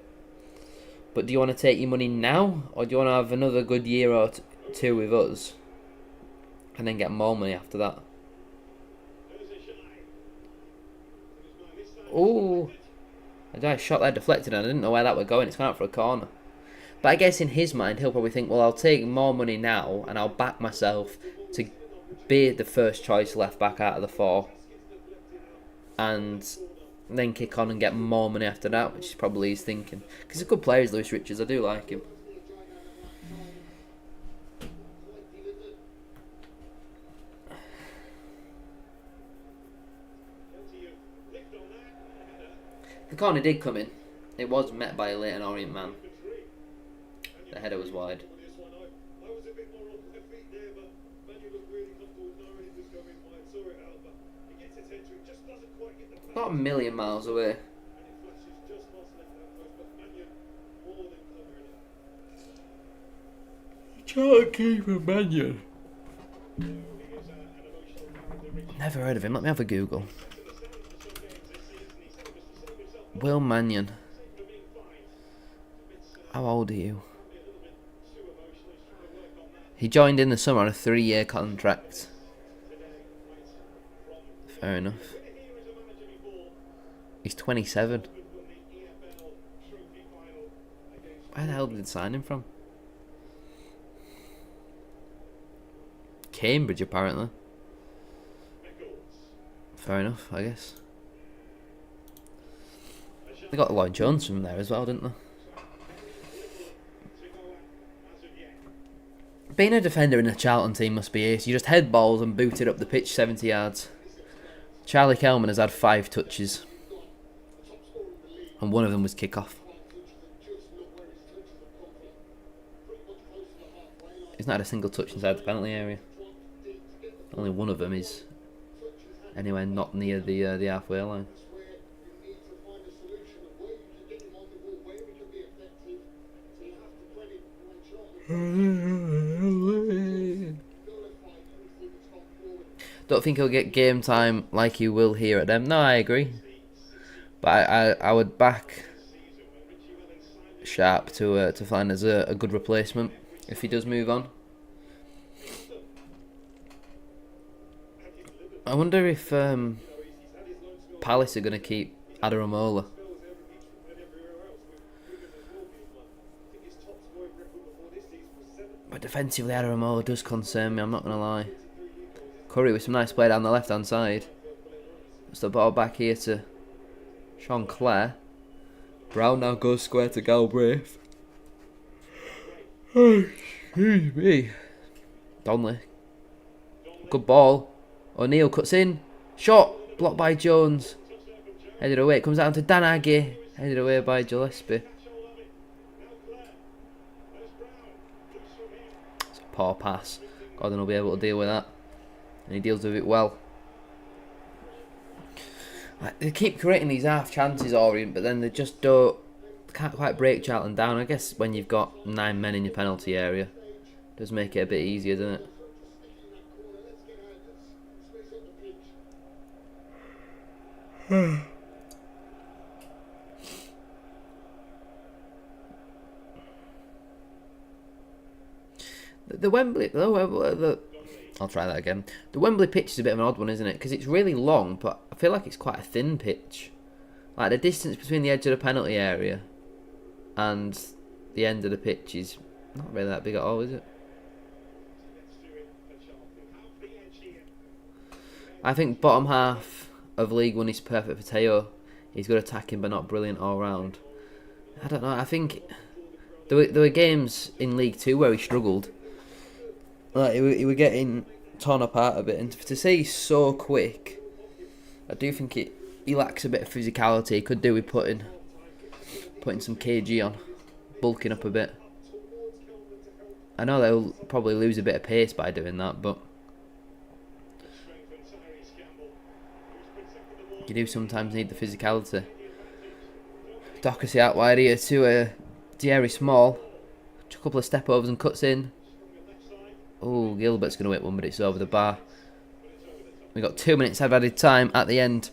But do you want to take your money now, or do you want to have another good year or two with us, and then get more money after that? Oh, I shot there deflected and I didn't know where that was going. It's gone out for a corner. But I guess in his mind, he'll probably think, well, I'll take more money now and I'll back myself to be the first choice left back out of the 4. And then kick on and get more money after that, which is probably his thinking. Because he's a good player, Lewis Richards. I do like him. The corner did come in. It was met by a Leyton Orient man. The header was wide. Not a million miles away. Charlton keeper Mannion. Never heard of him. Let me have a Google. Will Mannion. How old are you? He joined in the summer on a 3-year contract. Fair enough. He's 27. Where the hell did they sign him from? Cambridge, apparently. Fair enough, I guess. They got Lloyd Jones from there as well, didn't they? Being a defender in a Charlton team must be ace. You just head balls and boot it up the pitch 70 yards. Charlie Kelman has had 5 touches. And one of them was kick-off. He's not had a single touch inside the penalty area. Only one of them is anywhere not near the halfway line. Don't think he'll get game time like he will here at them. No, I agree. But I would back Sharp to find as a good replacement if he does move on. I wonder if Palace are going to keep Adaramola. But defensively, Adaramola does concern me, I'm not going to lie. Curry with some nice play down the left-hand side. Just the ball back here to Sean Clare. Brown now goes square to Galbraith. Oh, excuse me. Donnelly. Good ball. O'Neill cuts in. Shot. Blocked by Jones. Headed away. It comes down to Dan Aggie. Headed away by Gillespie. It's a poor pass. Gordon will be able to deal with that. And he deals with it well. They keep creating these half chances, Orient, but then they just can't quite break Charlton down. I guess when you've got 9 men in your penalty area, it does make it a bit easier, doesn't it? The Wembley, I'll try that again. The Wembley pitch is a bit of an odd one, isn't it? Because it's really long, but I feel like it's quite a thin pitch. Like the distance between the edge of the penalty area and the end of the pitch is not really that big at all, is it? I think bottom half of League One is perfect for Teo. He's good attacking, but not brilliant all round. I don't know. I think there were games in League Two where he struggled. Like he were getting torn apart a bit, and to say he's so quick, I do think he lacks a bit of physicality. He could do with putting some kg on, bulking up a bit. I know they'll probably lose a bit of pace by doing that, but you do sometimes need the physicality. Doherty out wide here to Thierry Small. A couple of step overs and cuts in. Oh, Gilbert's going to hit one, but it's over the bar. We've got 2 minutes of added time at the end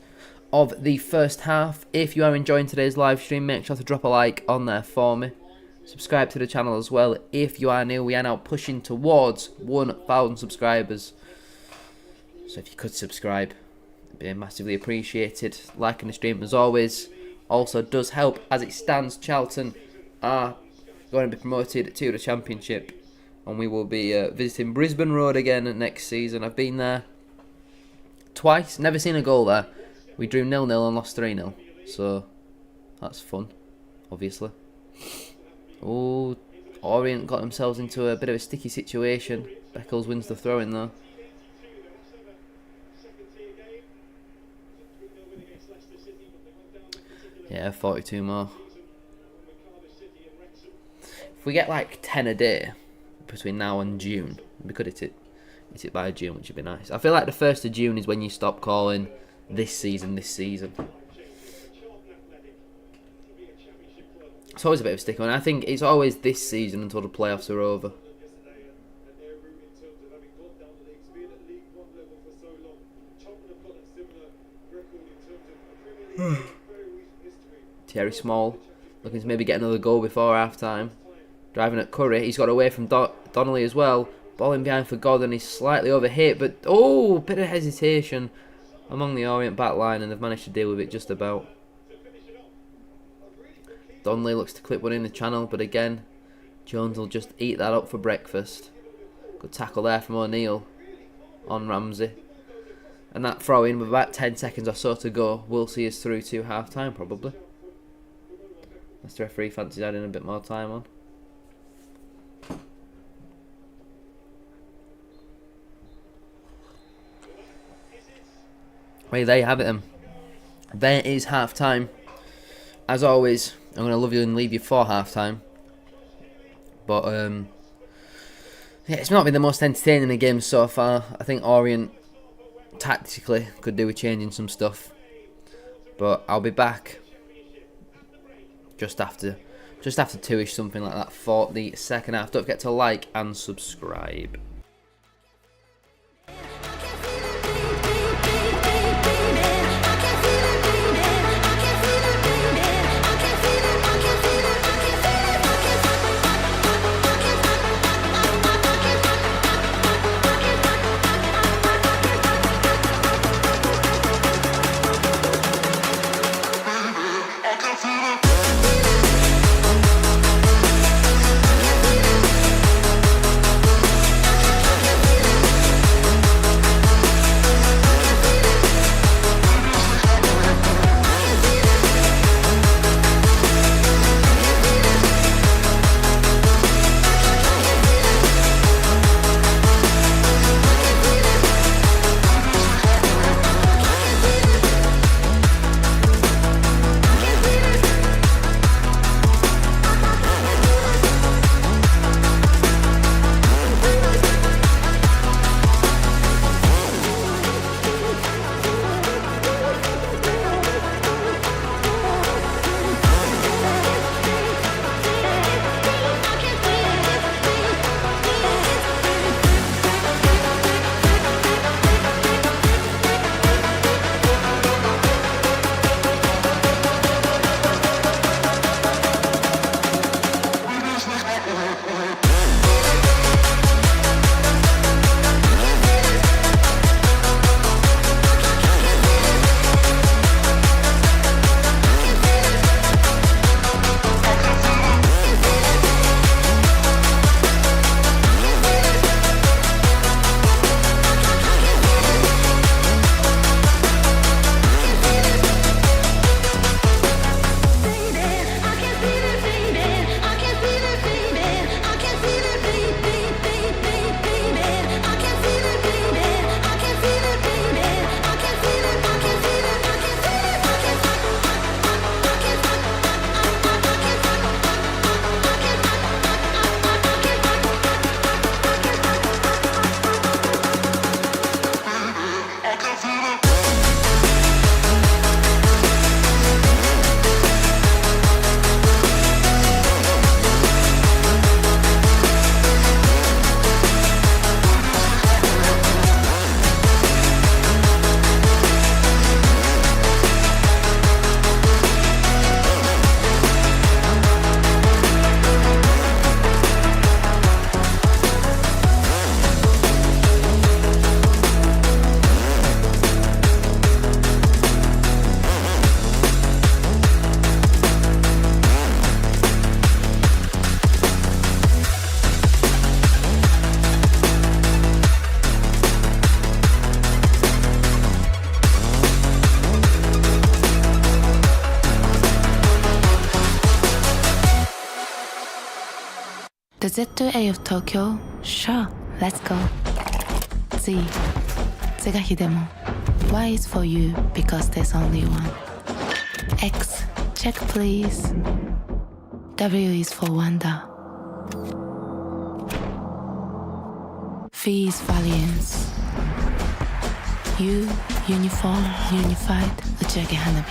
of the first half. If you are enjoying today's live stream, make sure to drop a like on there for me. Subscribe to the channel as well. If you are new, we are now pushing towards 1,000 subscribers. So if you could subscribe, it'd be massively appreciated. Liking the stream as always also does help. As it stands, Charlton are going to be promoted to the Championship. And we will be visiting Brisbane Road again next season. I've been there twice, never seen a goal there. We drew 0-0 and lost 3-0. So, that's fun, obviously. Oh, Orient got themselves into a bit of a sticky situation. Beckles wins the throw-in though. Yeah, 42 more. If we get like 10 a day between now and June, we could hit it by June, which would be nice. I feel like the 1st of June is when you stop calling this season. It's always a bit of a stick on. I think it's always this season until the playoffs are over. Thierry Small looking to maybe get another goal before half time. Driving at Curry, he's got away from Donnelly as well. Ball in behind for Gordon, he's slightly overhit, but oh, bit of hesitation among the Orient back line, and they've managed to deal with it just about. Donnelly looks to clip one in the channel, but again, Jones will just eat that up for breakfast. Good tackle there from O'Neill on Ramsey. And that throw in with about 10 seconds or so to go will see us through to half time probably. Unless the referee fancies adding a bit more time on. Well, there you have it then. There is half time. As always, I'm going to love you and leave you for half time. But yeah, it's not been the most entertaining of games so far. I think Orient tactically could do with changing some stuff. But I'll be back just after 2ish, something like that, for the second half. Don't forget to like and subscribe. The ZA of Tokyo? Sure, let's go. Z. Zegahidemo. Y is for you because there's only one. X. Check please. W is for wonder. V is valiance. U. Uniform, unified, 打ち上げ花火.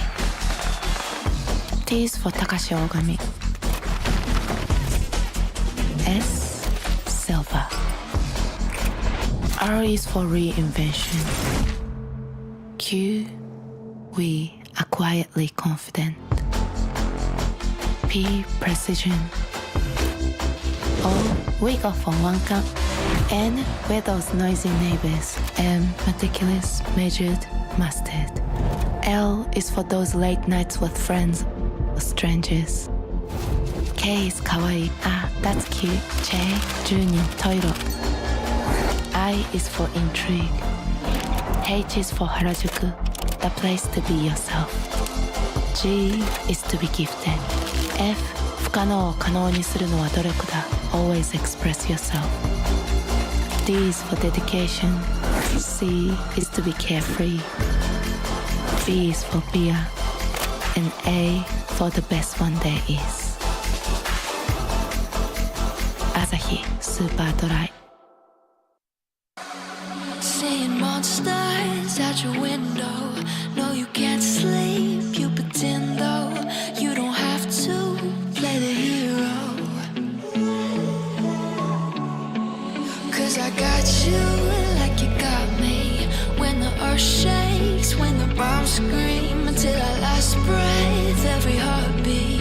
T is for Takashi Ogami. S. Silver. R is for reinvention. Q. We are quietly confident. P. Precision. O. We go for one cup. N. We're those noisy neighbors. M. Meticulous, measured, mastered. L is for those late nights with friends or strangers. K is kawaii. Ah, that's cute. J. Junior, Toiro. I is for intrigue. H is for Harajuku, the place to be yourself. G is to be gifted. F. 不可能を可能にするのは努力だ. Always express yourself. D is for dedication. C is to be carefree. B is for beer. And A for the best one there is. Asahi Super Dry. Seeing monsters out your window. No, you can't sleep, you pretend though. You don't have to play the hero. 'Cause I got you like you got me. When the earth shakes, when the bombs scream. Until our last breath, every heartbeat.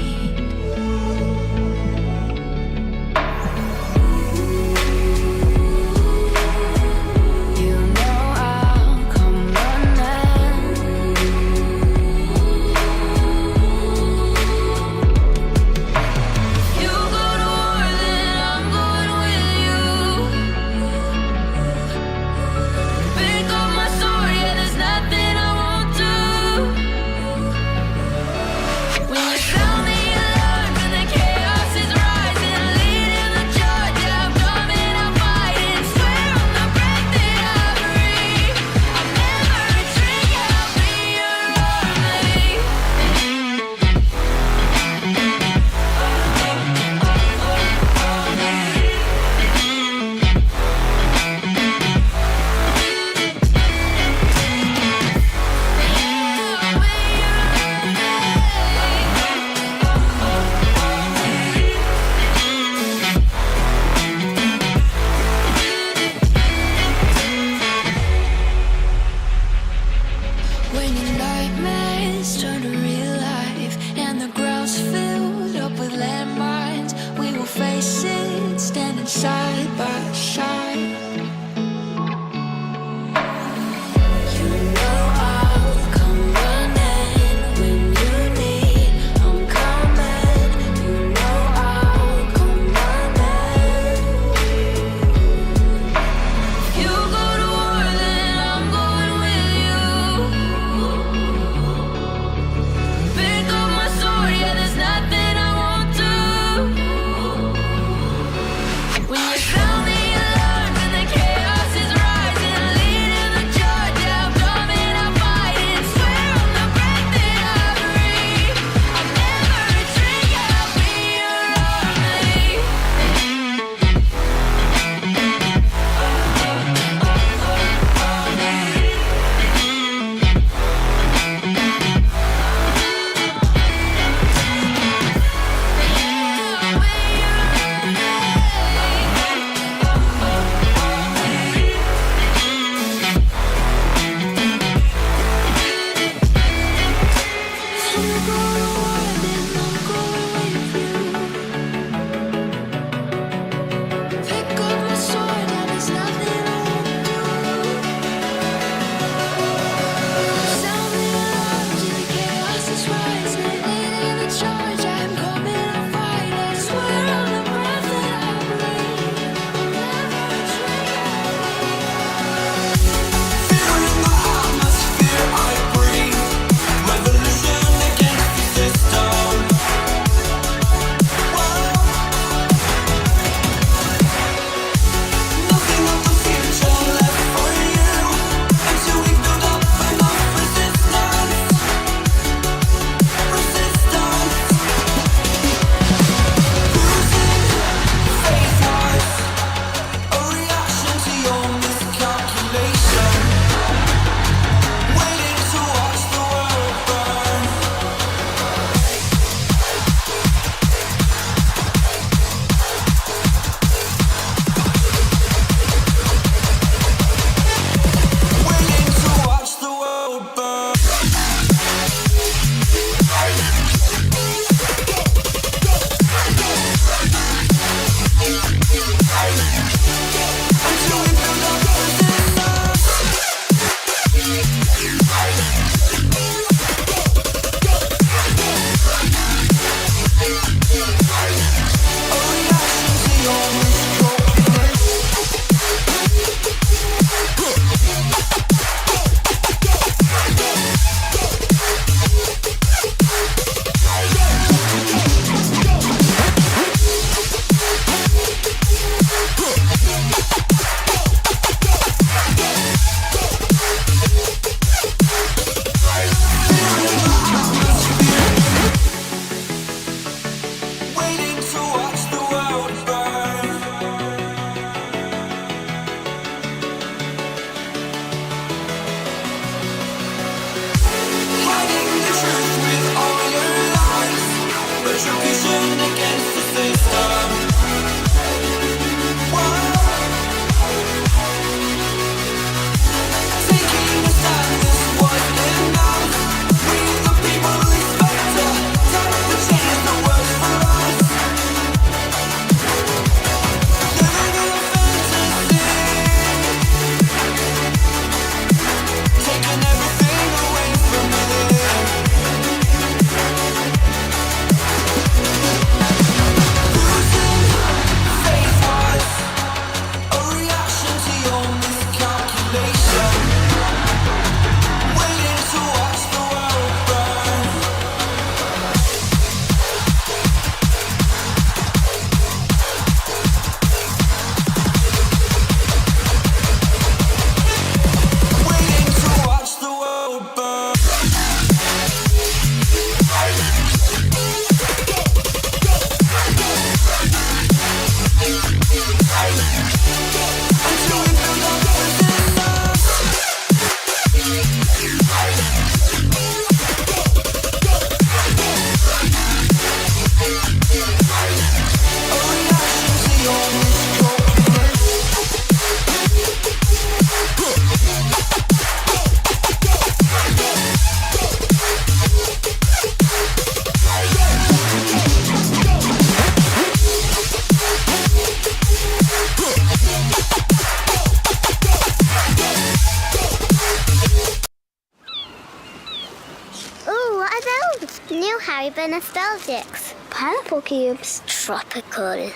Are those new Haribo nostalgics? Pineapple cubes. Tropical.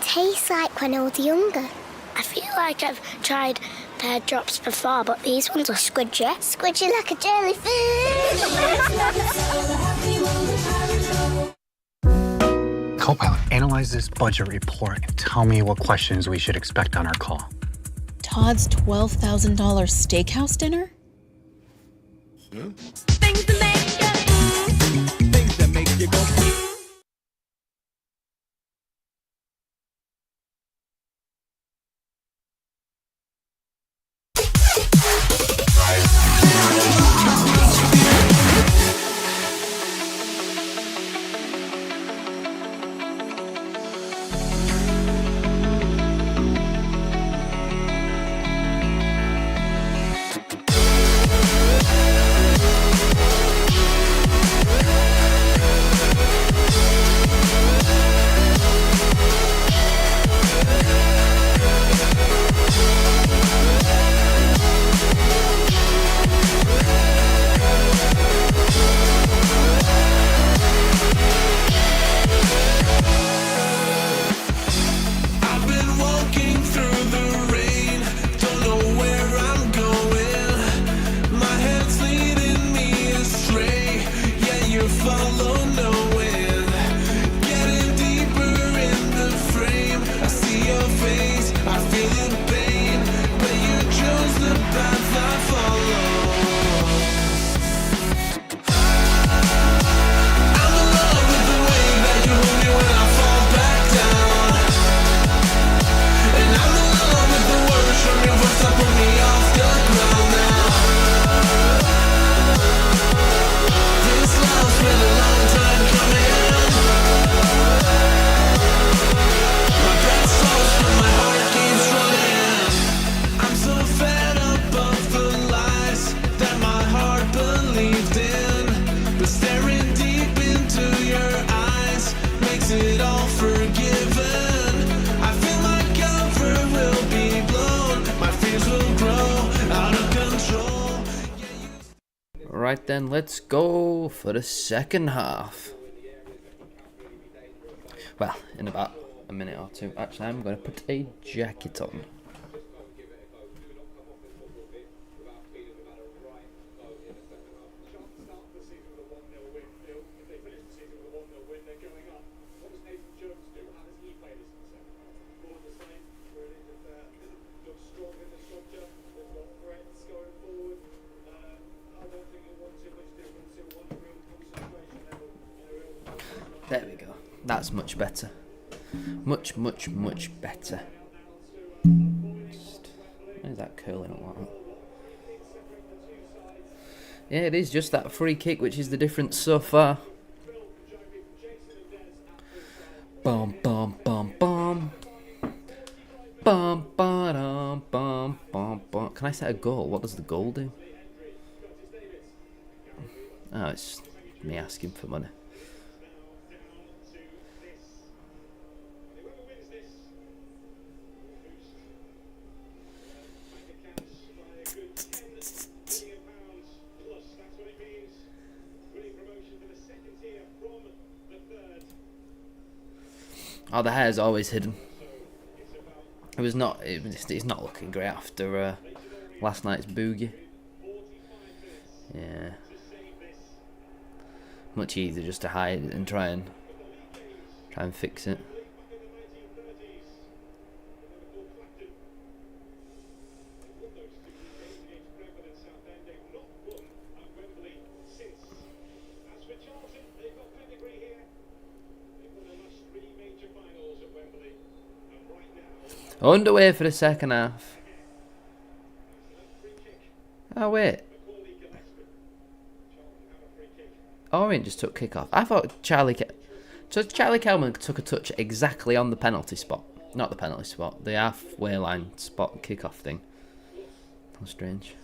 Tastes like when I was younger. I feel like I've tried pear drops before, but these ones are squidgy. Squidgy like a jellyfish. Co-pilot, analyze this budget report and tell me what questions we should expect on our call. Todd's $12,000 steakhouse dinner? Things that make you go. Right then, let's go for the second half. Well, in about a minute or two. Actually, I'm going to put a jacket on. There we go. That's much better. Much better. Why is that curling up like that? Yeah, it is just that free kick which is the difference so far. Bum bum bum bum. Bum ba bum bum bum. Can I set a goal? What does the goal do? Oh, it's me asking for money. Oh, the hair's always hidden. It's not looking great after last night's boogie. Yeah. Much easier just to hide it and try and fix it. Underway for the second half. Oh wait. Orient just took kick off. I thought Charlie Kelman took a touch exactly on the penalty spot. Not the penalty spot, the halfway line spot kick-off thing. How strange.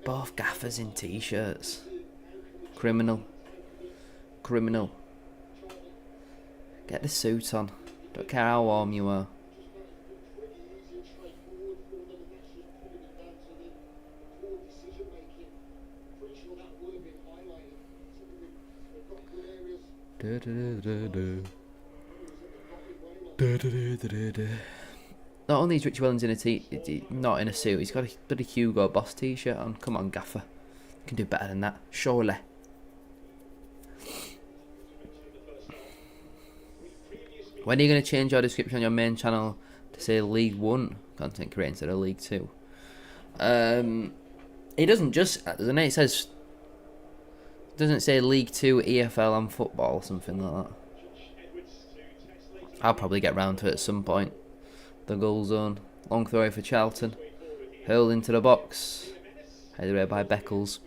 Both gaffers in t-shirts. Criminal. Get the suit on. Don't care how warm you are. Not only is Richie Wellens not in a suit, he's got a bloody Hugo Boss t-shirt on. Come on, Gaffer. You can do better than that, surely. When are you going to change your description on your main channel to say League 1 content creator instead of League 2? It doesn't just, doesn't it? It says, doesn't say League 2, EFL and football or something like that. I'll probably get round to it at some point. The goal zone, long throw for Charlton, hurled into the box, headed away by Beckles.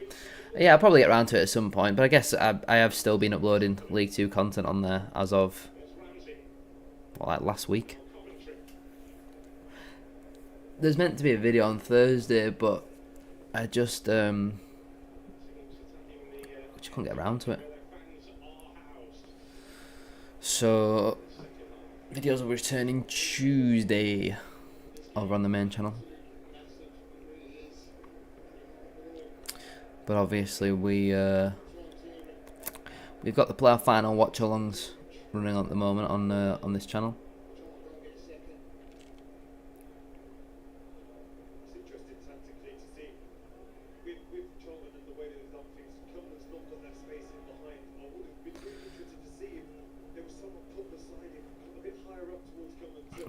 Yeah, I'll probably get round to it at some point, but I guess I have still been uploading League 2 content on there as of, well, like last week. There's meant to be a video on Thursday, but I just couldn't get around to it. So videos will be returning Tuesday over on the main channel. But obviously we've got the playoff final watch-alongs running at the moment on this channel.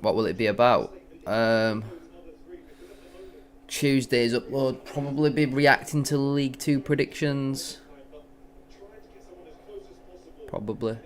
What will it be about? Tuesday's upload probably be reacting to League 2 predictions. Probably.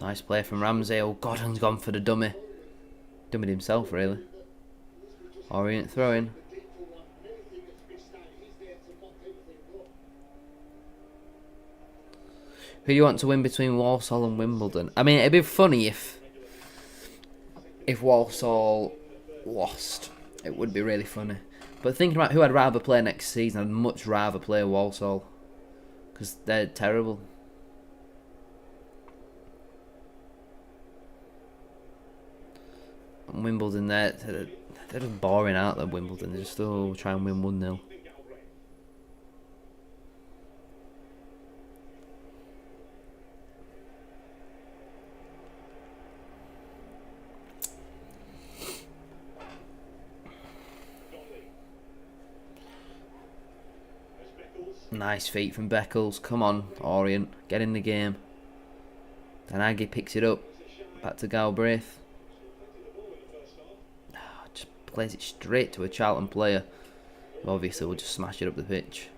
Nice play from Ramsey. Oh, Gordon's gone for the dummy. Dummied himself, really. Orient throwing. Who do you want to win between Walsall and Wimbledon? I mean, it'd be funny if Walsall lost. It would be really funny. But thinking about who I'd rather play next season, I'd much rather play Walsall. Because they're terrible. And Wimbledon, they're just boring out there, Wimbledon. They just still try and win 1-0. Nice feet from Beckles. Come on, Orient. Get in the game. Danagi picks it up. Back to Galbraith. Just plays it straight to a Charlton player. Obviously, we'll just smash it up the pitch.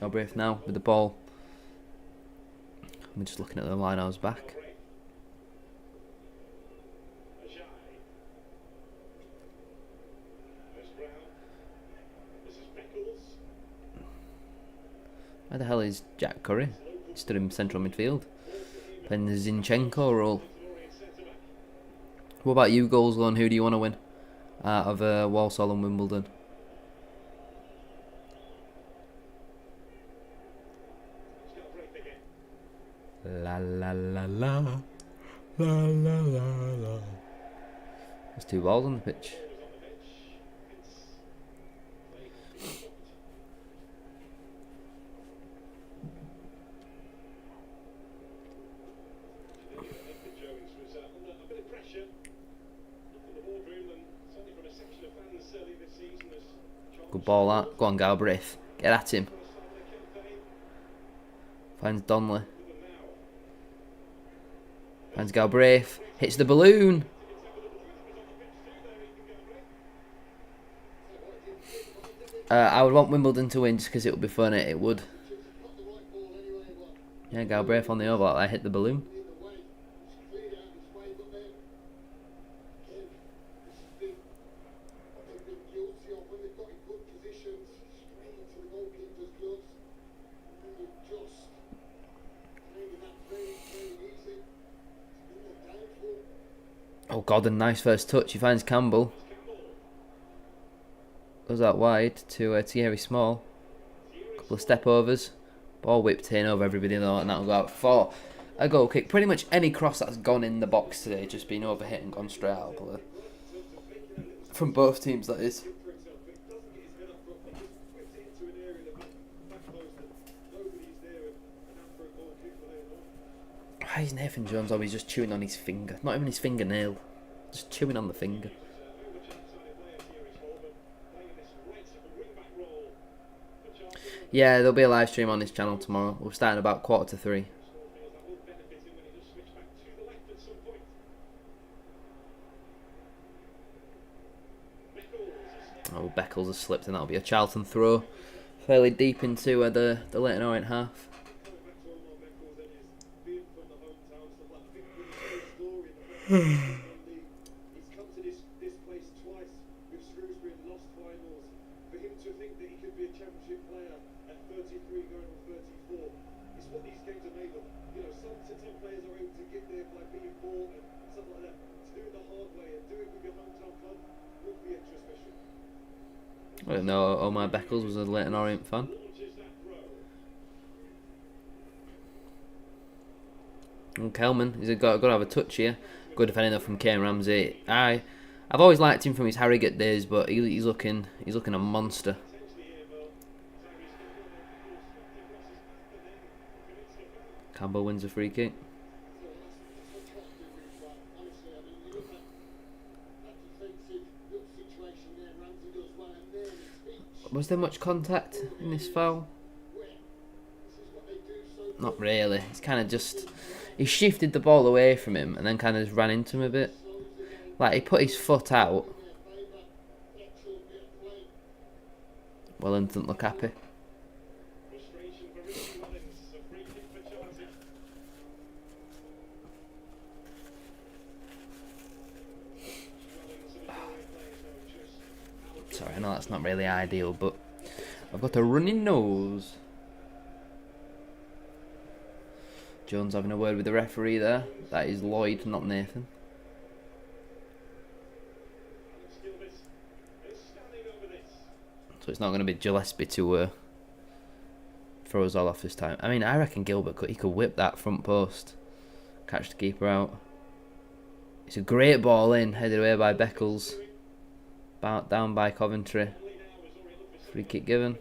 Galbraith now with the ball. I'm just looking at the line I was back. Where the hell is Jack Curry? He stood in central midfield, playing the Zinchenko role. What about you, goals on? Who do you want to win out of Walsall and Wimbledon? La la la la, la la la la. There's 2 balls on the pitch. Good ball that. Go on, Galbraith. Get at him. Finds Donnelly. Finds Galbraith. Hits the balloon. I would want Wimbledon to win just because it would be funny. It would. Yeah, Galbraith on the overlap. I hit the balloon. Godden, nice first touch. He finds Campbell. Goes out wide to Thierry Small. Couple of step overs. Ball whipped in over everybody though, and that'll go out for a goal kick. Pretty much any cross that's gone in the box today just been overhit and gone straight out of play. From both teams, that is. Why is Nathan Jones always just chewing on his finger? Not even his fingernail. Just chewing on the finger. Yeah, there'll be a live stream on this channel tomorrow. We're starting about 2:45. Oh, Beckles has slipped and that'll be a Charlton throw. Fairly deep into the Leyton Orient half. I don't know, Omar Beckles was a Leyton Orient fan. And Kelman, he's got to have a touch here. Good defending though from Kane Ramsey. I've always liked him from his Harrogate days, but he's looking a monster. Campbell wins a free kick. Was there much contact in this foul? Not really. It's kind of just... He shifted the ball away from him and then kind of just ran into him a bit. Like, he put his foot out. Welland didn't look happy. Sorry, I know that's not really ideal, but I've got a runny nose. Jones having a word with the referee there. That is Lloyd, not Nathan. So it's not going to be Gillespie to throw us all off this time. I mean, I reckon Gilbert could whip that front post, catch the keeper out. It's a great ball in, headed away by Beckles. Down by Coventry. Free kick given.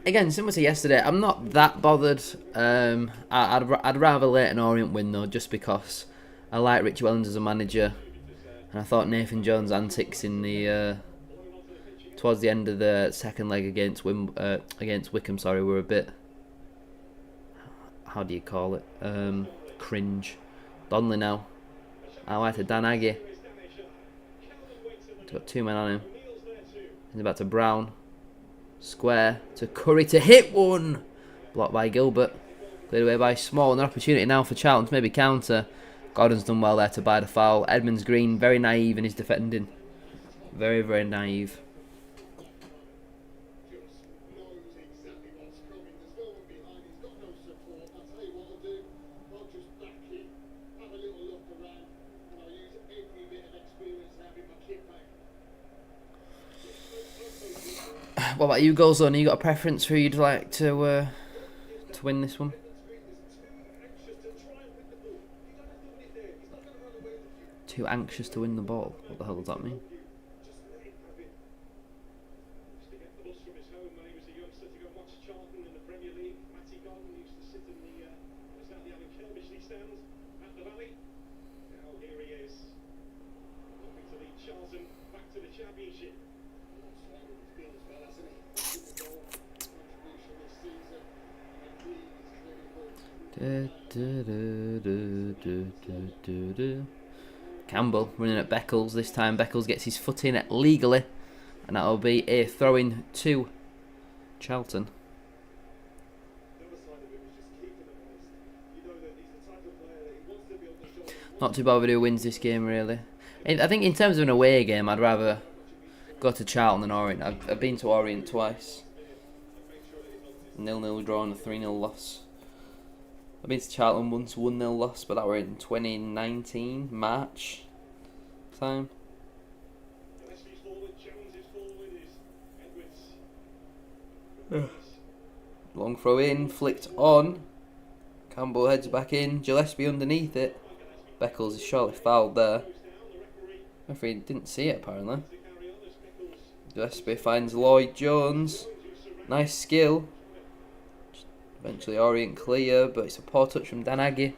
Again, similar to yesterday, I'm not that bothered. I'd rather Leyton Orient win though, just because I like Richie Wellens as a manager, and I thought Nathan Jones' antics in the towards the end of the second leg against Wickham, were a bit, how do you call it? Cringe. Donnelly now. I like to Dan Aggie. He's got two men on him. He's back to Brown. Square to Curry to hit one. Blocked by Gilbert. Cleared away by Small. An opportunity now for Charlton to maybe counter. Gordon's done well there to buy the foul. Edmonds Green, very naive in his defending. Very, very naive. What about you, Goalzone? You got a preference for who you'd like to win this one? Too anxious to win the ball. What the hell does that mean? Campbell running at Beckles. This time Beckles gets his foot in legally, and that'll be a throw-in to Charlton. Not too bothered who wins this game, really. I think in terms of an away game, I'd rather go to Charlton than Orient. I've been to Orient twice. 0-0 draw and a 3-0 loss. I've been to Charlton once, 1-0 loss, but that were in 2019, March time. Long throw in, flicked on. Campbell heads back in, Gillespie underneath it. Beckles is shortly fouled there. Referee didn't see it apparently. Gillespie finds Lloyd Jones. Nice skill. Eventually Orient clear, but it's a poor touch from Dan Aggie.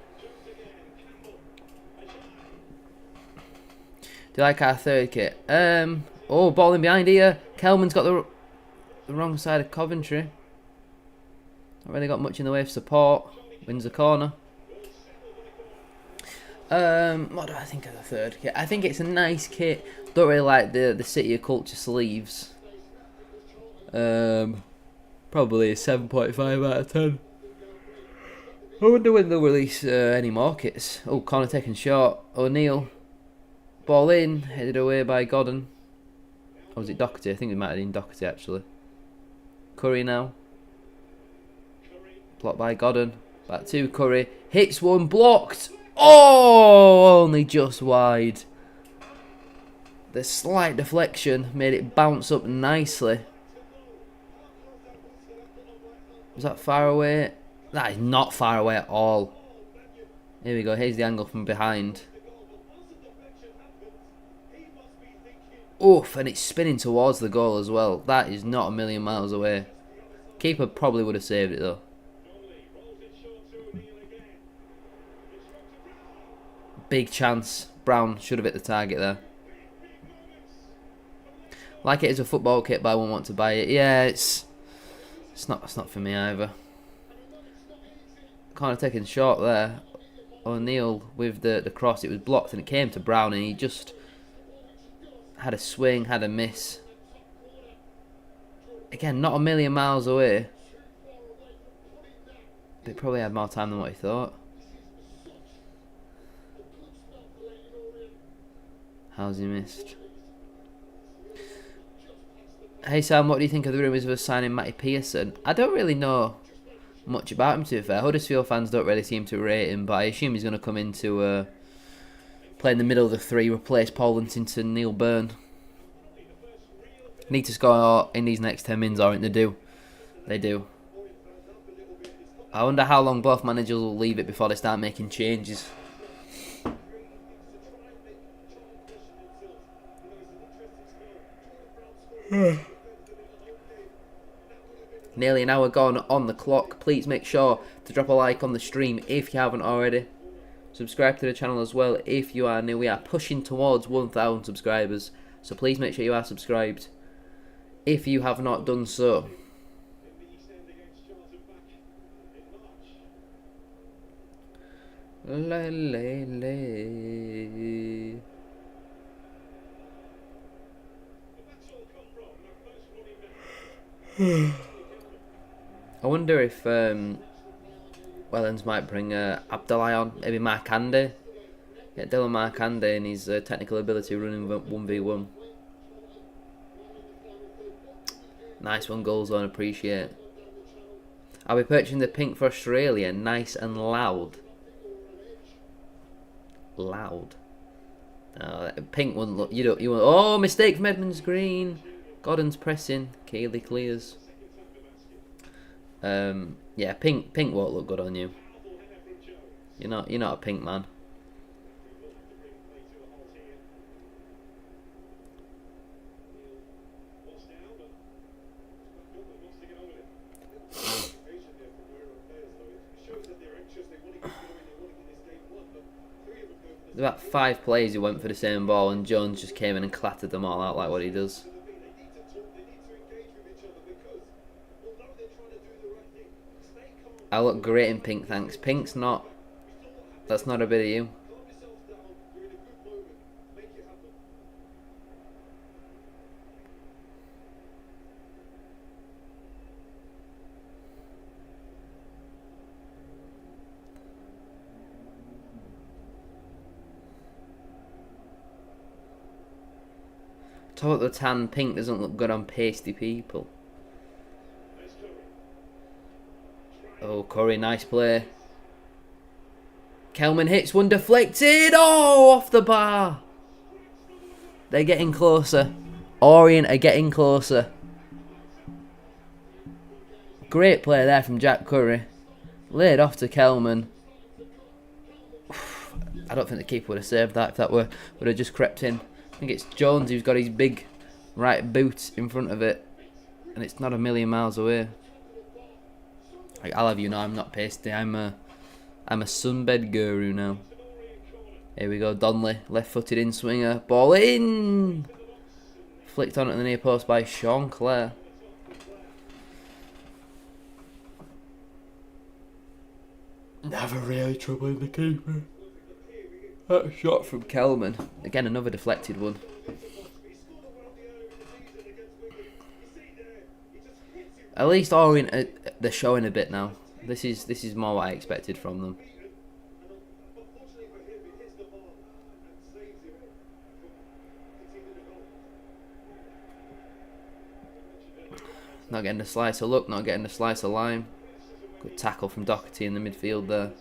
Do you like our third kit? Oh, ball in behind here. Kelman's got the wrong side of Coventry. Not really got much in the way of support. Wins the corner. What do I think of the third kit? I think it's a nice kit. Don't really like the City of Culture sleeves. Probably a 7.5 out of 10. I wonder when they'll release any more kits. Oh, corner taken short. O'Neill. Ball in. Headed away by Godden. Or was it Doherty? I think it might have been Doherty actually. Curry now. Blocked by Godden. Back to Curry. Hits one. Blocked. Oh, only just wide. The slight deflection made it bounce up nicely. Was that far away? That is not far away at all. Here we go. Here's the angle from behind. Oof, and it's spinning towards the goal as well. That is not a million miles away. Keeper probably would have saved it though. Big chance. Brown should have hit the target there. Like it as a football kit, but I won't want to buy it. Yeah, it's not for me either. Kind of taken short there. O'Neill with the cross. It was blocked and it came to Brown and he just had a swing, had a miss. Again, not a million miles away. But he probably had more time than what he thought. How's he missed? Hey Sam, what do you think of the rumours of us signing Matty Pearson? I don't really know much about him to be fair. Huddersfield fans don't really seem to rate him, but I assume he's going to come into play in the middle of the three, replace Paul Lintington, Neil Byrne. Need to score in these next 10 minutes, aren't they? They do. I wonder how long both managers will leave it before they start making changes. Nearly an hour gone on the clock. Please make sure to drop a like on the stream if you haven't already. Subscribe to the channel as well if you are new. We are pushing towards 1,000 subscribers, so please make sure you are subscribed if you have not done so. I wonder if Wellens might bring Abdullah on, maybe Markande. Get Dylan Markande and his technical ability running 1v1. Nice one, goal zone, appreciate. I'll be purchasing the pink for Australia, nice and loud. Loud. Pink wouldn't look. You want. Oh, mistake from Edmonds Green. Gordon's pressing. Keeley clears. Yeah, pink won't look good on you. You're not a pink man. There's about 5 players who went for the same ball and Jones just came in and clattered them all out like what he does. I look great in pink, thanks. Pink's not... That's not a bit of you. thought the tan pink doesn't look good on pasty people. Oh, Curry, nice play. Kelman hits one, deflected. Oh, off the bar. They're getting closer. Orient are getting closer. Great play there from Jack Curry. Laid off to Kelman. I don't think the keeper would have saved that if that would have just crept in. I think it's Jones who's got his big right boot in front of it. And it's not a million miles away. Like, I'll have you know, I'm not pasty. I'm a sunbed guru now. Here we go, Donnelly, left-footed in swinger, ball in. Flicked on at the near post by Sean Clare. Never really troubling the keeper. That shot from Kelman. Again, another deflected one. At least Orient, they're showing a bit now. This is more what I expected from them. Not getting a slice of luck, not getting a slice of lime. Good tackle from Doherty in the midfield there.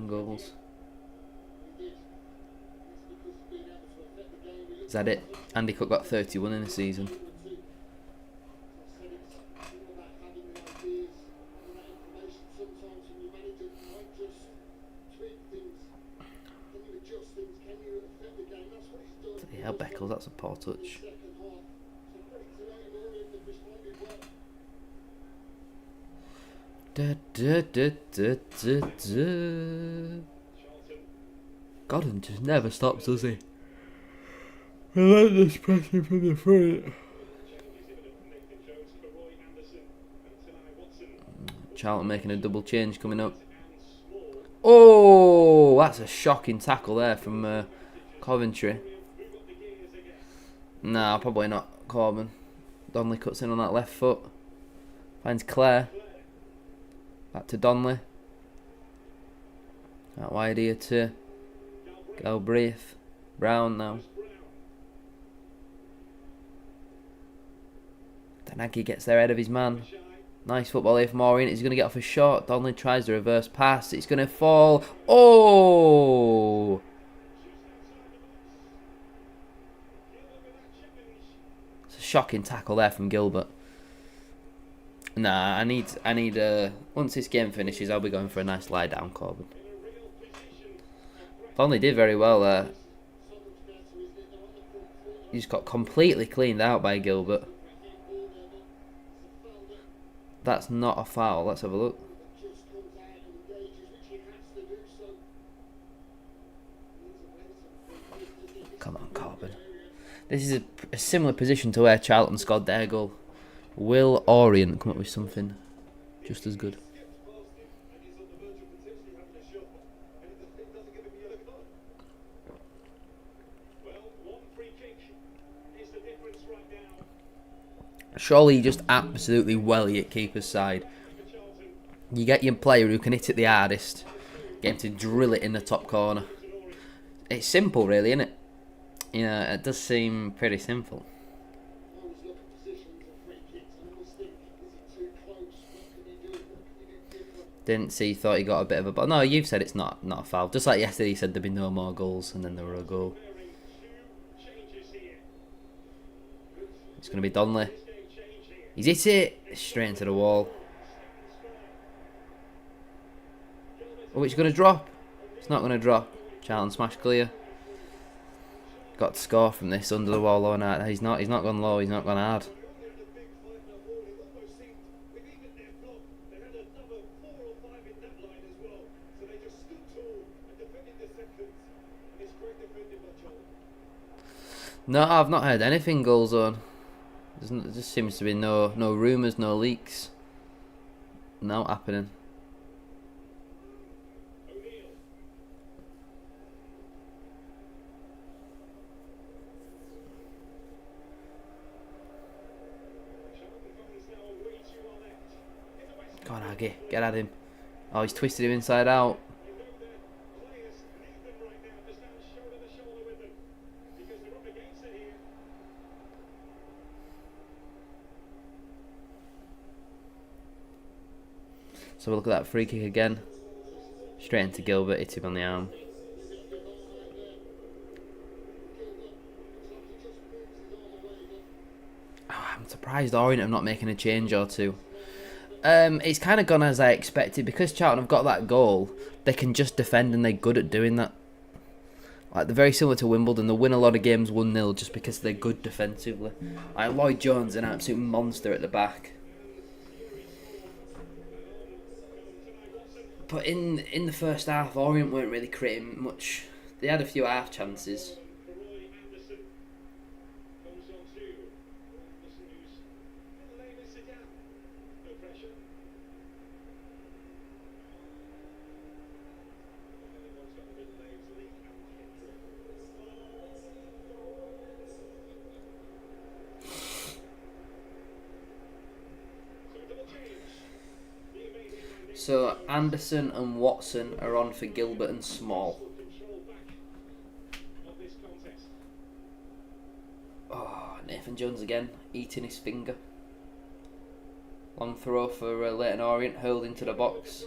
Goals. Is that it? Andy Cook got 31 in a season. Yeah, Beckles, that's a poor touch. Godden just never stops, does he? Relentless pressing from the front. Charlton making a double change coming up. Oh, that's a shocking tackle there from Coventry. Nah, probably not Corbin. Donnelly cuts in on that left foot. Finds Clare. Back to Donnelly. Out wide here to Galbraith. Brown now. Danagi gets there ahead of his man. Nice football here from Orient. He's going to get off a shot. Donnelly tries the reverse pass. It's going to fall. Oh! It's a shocking tackle there from Gilbert. Nah, I need. Once this game finishes, I'll be going for a nice lie down, Corbin. Donnelly did very well there. He just got completely cleaned out by Gilbert. That's not a foul. Let's have a look. Come on, Corbin. This is a similar position to where Charlton scored their goal. Will Orient come up with something just as good? Surely you just absolutely welly at keeper's side. You get your player who can hit it the hardest, get him to drill it in the top corner. It's simple, really, isn't it? You know, it does seem pretty simple. Didn't see, thought he got a bit of a... But no, you've said it's not a foul. Just like yesterday, you said there'd be no more goals, and then there were a goal. It's going to be Donnelly. He's hit it straight into the wall. Oh, it's going to drop. It's not going to drop. Charlton smash clear. Got to score from this under the wall low now. He's not gone low. He's not gone hard. No, I've not heard anything goal zone. There just seems to be no rumours, no leaks. No happening. Friki, get at him. Oh, he's twisted him inside out. So we'll look at that free kick again. Straight into Gilbert, hit him on the arm. Oh, I'm surprised Orient are not making a change or two. It's kind of gone as I expected. Because Charlton have got that goal, they can just defend and they're good at doing that. Like, they're very similar to Wimbledon. They win a lot of games 1-0 just because they're good defensively. Like, Lloyd Jones, an absolute monster at the back. But in the first half, Orient weren't really creating much. They had a few half chances. So Anderson and Watson are on for Gilbert and Small. Oh, Nathan Jones again, eating his finger. Long throw for Leyton Orient, hurled into the box.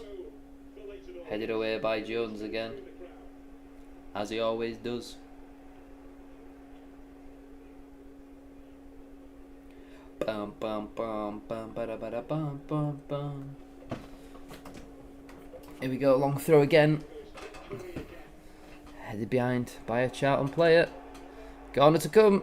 Headed away by Jones again, as he always does. Bum bum bum bum ba da ba da bum bum bum. Here we go, long throw again. Headed behind by a Charlton player. Corner to come.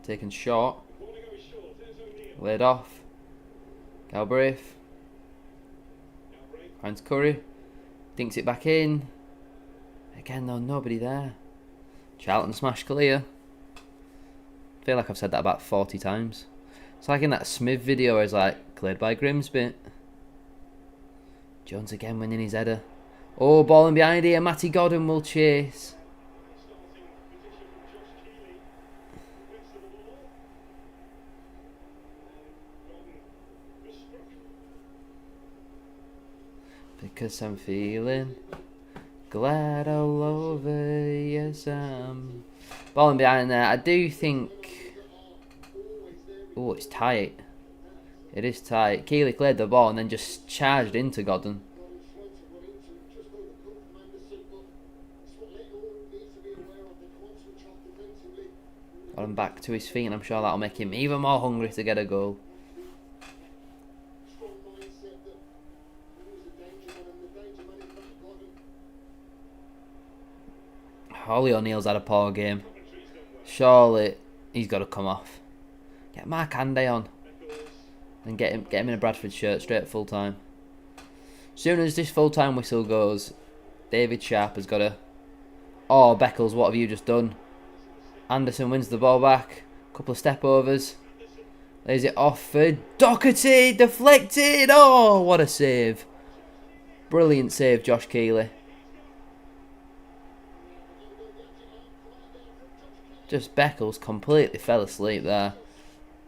Taken short. Laid off. Galbraith. Finds Curry. Dinks it back in. Again though, nobody there. Charlton smash clear. I feel like I've said that about 40 times. It's like in that Smith video where it's like, cleared by Grimsby. Jones again winning his header. Oh, ball in behind here. Matty Godden will chase. Because I'm feeling glad all over, yes I'm. Ball in behind there. I do think... Oh, it's tight. It is tight. Keeley cleared the ball and then just charged into Godden. Got him back to his feet and I'm sure that'll make him even more hungry to get a goal. Ollie O'Neill's had a poor game. Surely he's got to come off. Get Mark Handay on. And get him in a Bradford shirt straight full time. As soon as this full time whistle goes, David Sharp has got to... Oh, Beckles, what have you just done? Anderson wins the ball back. Couple of step overs. Lays it off for Doherty. Deflected. Oh, what a save. Brilliant save, Josh Keeley. Just Beckles completely fell asleep there.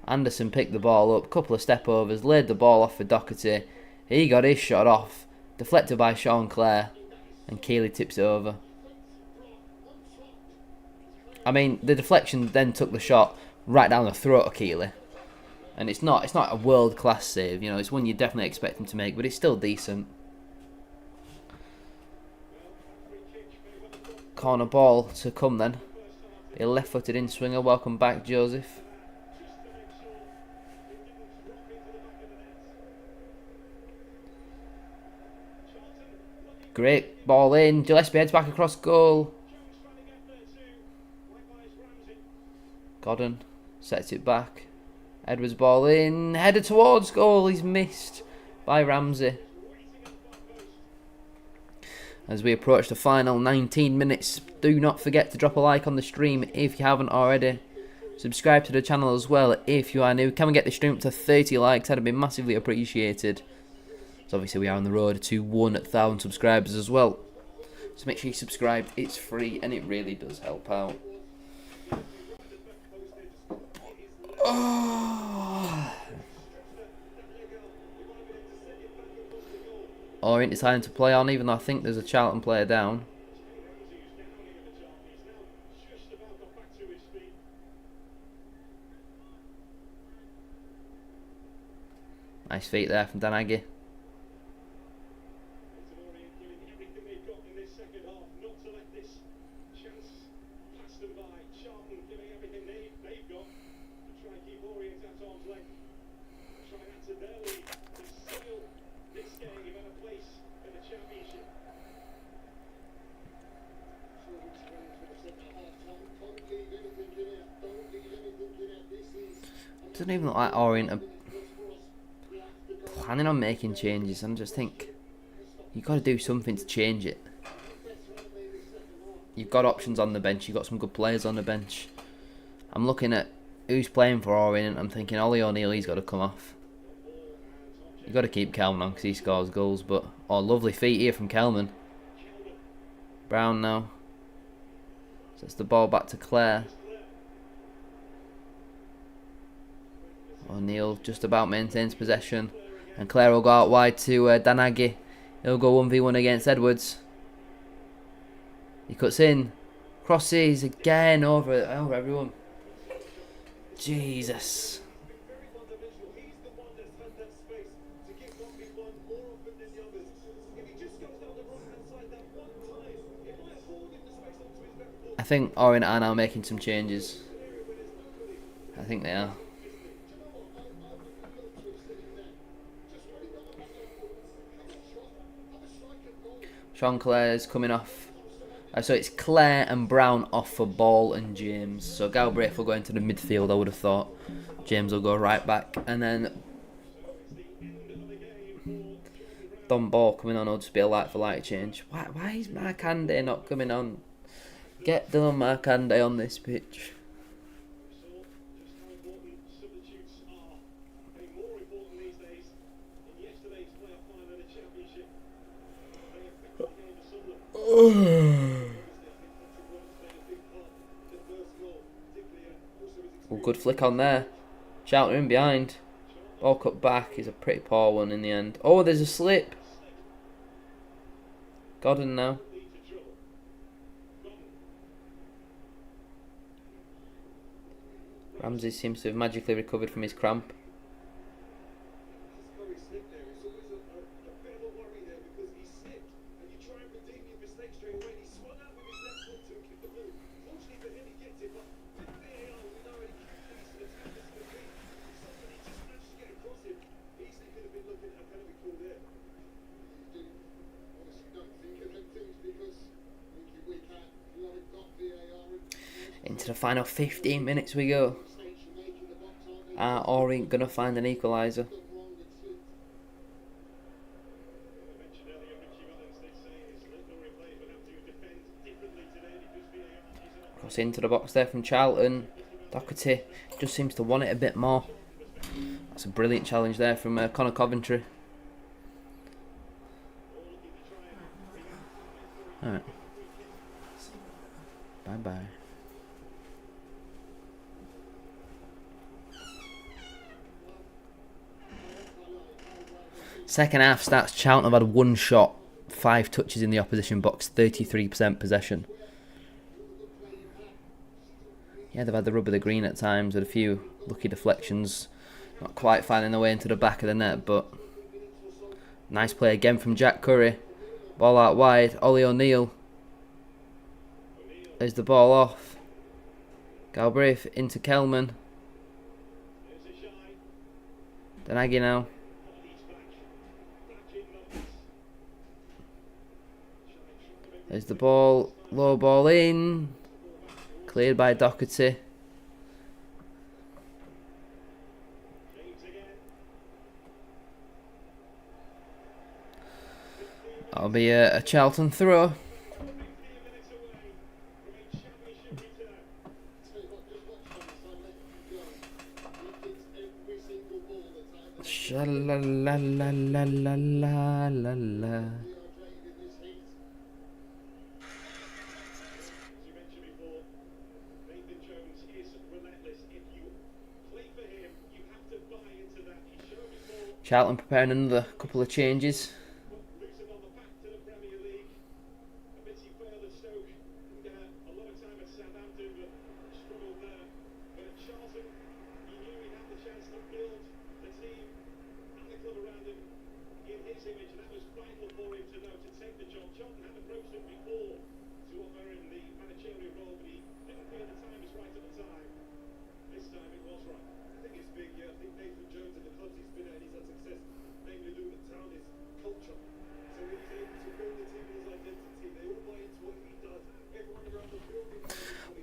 Anderson picked the ball up, couple of step overs, laid the ball off for Doherty. He got his shot off, deflected by Sean Clare, and Keeley tips it over. I mean, the deflection then took the shot right down the throat of Keeley. And it's not a world class save, you know, it's one you definitely expect him to make, but it's still decent. Corner ball to come then. A left-footed in-swinger. Welcome back, Joseph. Great ball in. Gillespie heads back across goal. Godden sets it back. Edwards ball in. Header towards goal. He's missed by Ramsey. As we approach the final 19 minutes, do not forget to drop a like on the stream if you haven't already. Subscribe to the channel as well if you are new. Can we get the stream up to 30 likes? That'd be massively appreciated. So obviously we are on the road to 1,000 subscribers as well. So make sure you subscribe. It's free and it really does help out. Orient deciding to play on, even though I think there's a Charlton player down. Nice feet there from Danagi. Doesn't even look like Orient are planning on making changes. I just think you've got to do something to change it. You've got options on the bench. You've got some good players on the bench. I'm looking at who's playing for Orient. I'm thinking Ollie O'Neill, he's got to come off. You've got to keep Kelman on because he scores goals. But lovely feet here from Kelman. Brown now. Sets the ball back to Clare. O'Neill just about maintains possession. And Clare will go out wide to Danagi. He'll go 1v1 against Edwards. He cuts in. Crosses again over everyone. Jesus. I think Orient are now making some changes. I think they are. Sean Clare's coming off. So it's Clare and Brown off for Ball and James. So Galbraith will go into the midfield, I would have thought. James will go right back. And then Don Ball coming on will just be a light for light change. Why is Markande not coming on? Get Dylan Markande on this pitch. Good flick on there. Charlton in behind. Ball cut back is a pretty poor one in the end. Oh, there's a slip. Godden now. Ramsey seems to have magically recovered from his cramp. Into the final 15 minutes we go. Are Orient going to find an equaliser? Cross into the box there from Charlton. Doherty just seems to want it a bit more. That's a brilliant challenge there from Connor Coventry. Alright. Bye-bye. Second half stats. Charlton have had one shot, 5 touches in the opposition box, 33% possession. Yeah, they've had the rub of the green at times with a few lucky deflections. Not quite finding their way into the back of the net, but nice play again from Jack Curry. Ball out wide. Ollie O'Neill. There's the ball off. Galbraith into Kelman. Danagi now. There's the ball, low ball in, cleared by Doherty. That'll be a Charlton throw. Shalala. la la la la la la la la. Charlton preparing another couple of changes.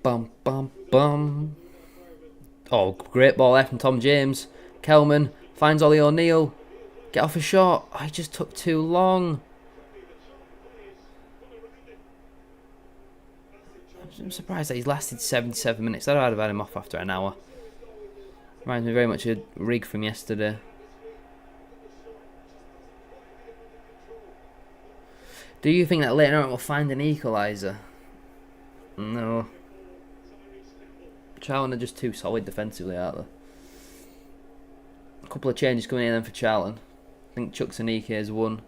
Bum bum bum. Oh, great ball there from Tom James. Kelman finds Ollie O'Neill. Get off a shot. Oh, he just took too long. I'm surprised that he's lasted 77 minutes. I'd have had him off after an hour. Reminds me very much of Rig from yesterday. Do you think that Leyton Orient will find an equaliser? No. Charlton are just too solid defensively, aren't they? A couple of changes coming in then for Charlton. I think Chuck Sanike has won.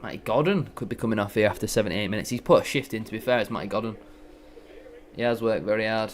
Matty Godden could be coming off here after 78 minutes. He's put a shift in, to be fair, it's Matty Godden. He has worked very hard.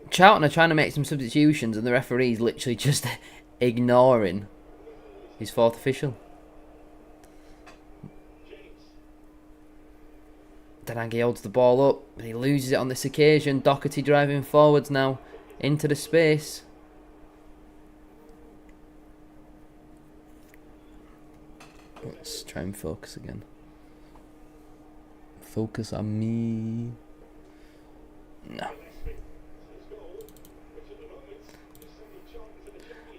Charlton are trying to make some substitutions and the referee's literally just ignoring his fourth official. Denagi holds the ball up, but he loses it on this occasion. Doherty driving forwards now into the space. Let's try and focus again. Focus on me. No.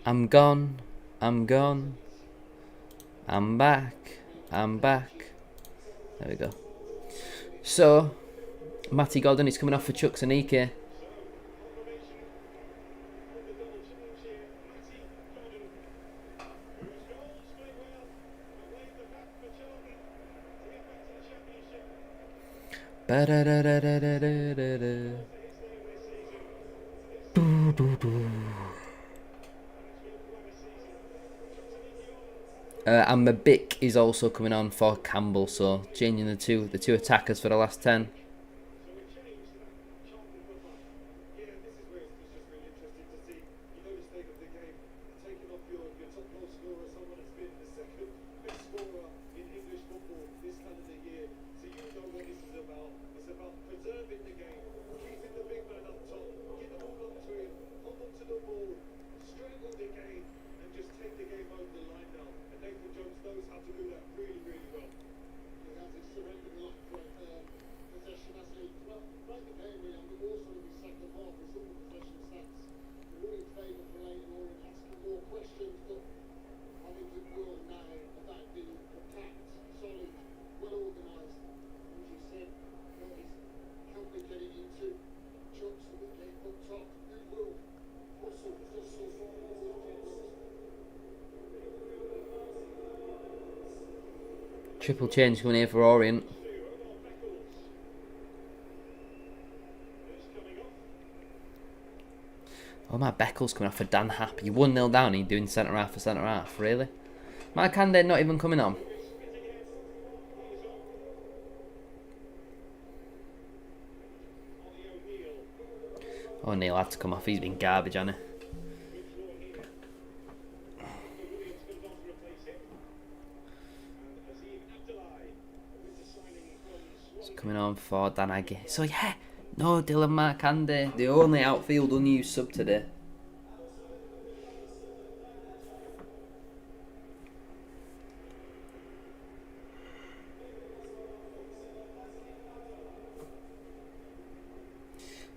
I'm gone, I'm gone, I'm back, I'm back. There we go. So, Matty Godden is coming off for Chuck Sanike. And Mabik is also coming on for Campbell, so changing the two attackers for the last 10. Triple change coming here for Orient. Oh, my Beckles coming off for Dan Happ. You 1-0 down and you're doing centre half for centre half. Really? My Kande not even coming on. Oh, Neil had to come off. He's been garbage, hasn't he? It's coming on for Dan Aggie. So, yeah. No, Dylan Markande. The only outfield unused sub today.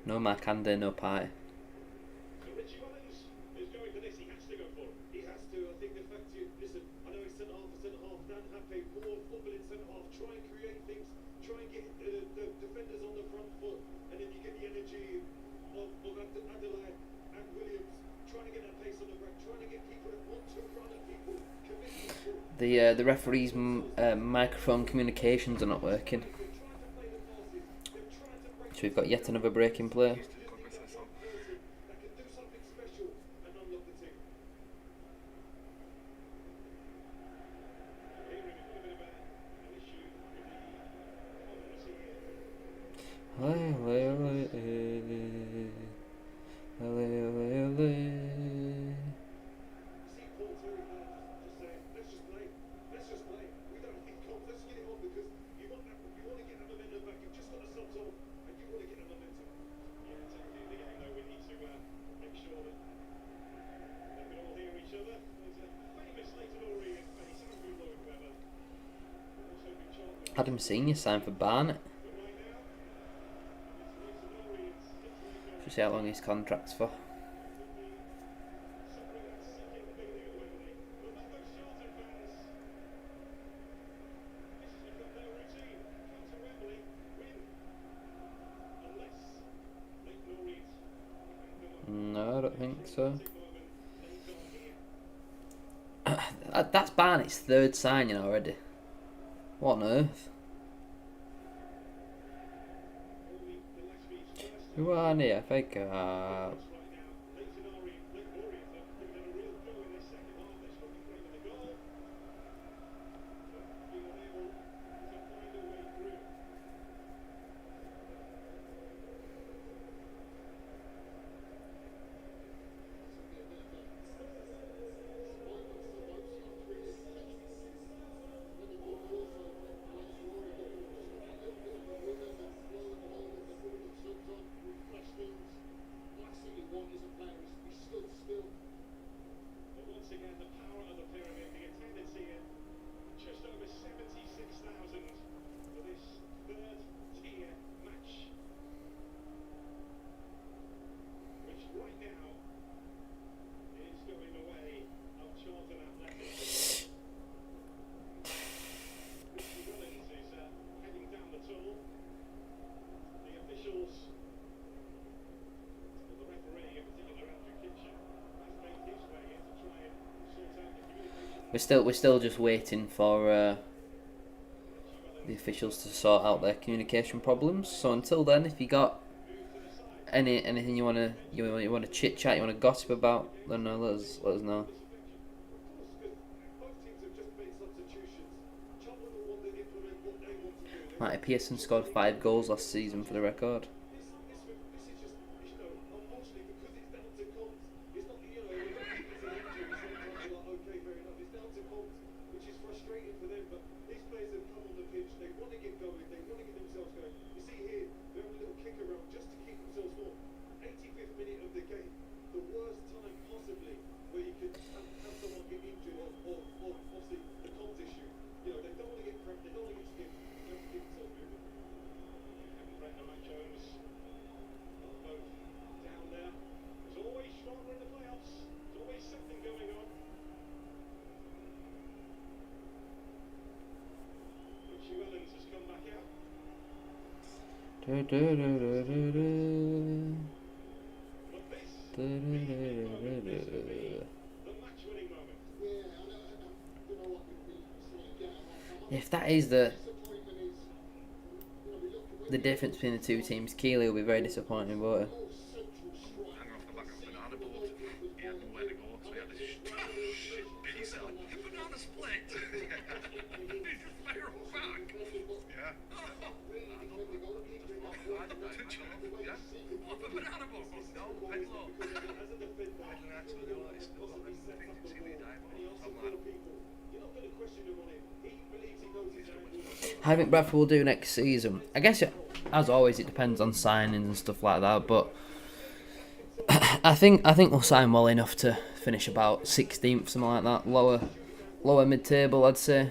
No Markande, no Pie. The referee's microphone communications are not working. So we've got yet another break in play. Adam Senior signed for Barnet. Should see how long his contract's for. No, I don't think so. That's Barnet's third signing already. What on earth? Who are they? I think we're still just waiting for the officials to sort out their communication problems. So until then, if you got anything you wanna chit chat, you wanna gossip about, then let us know. Matty Pearson scored 5 goals last season for the record. If that is the difference between the two teams, Keeley will be very disappointed, won't he? I think Bradford will do next season. I guess, as always, it depends on signings and stuff like that. But I think we'll sign well enough to finish about 16th, something like that. Lower mid-table, I'd say.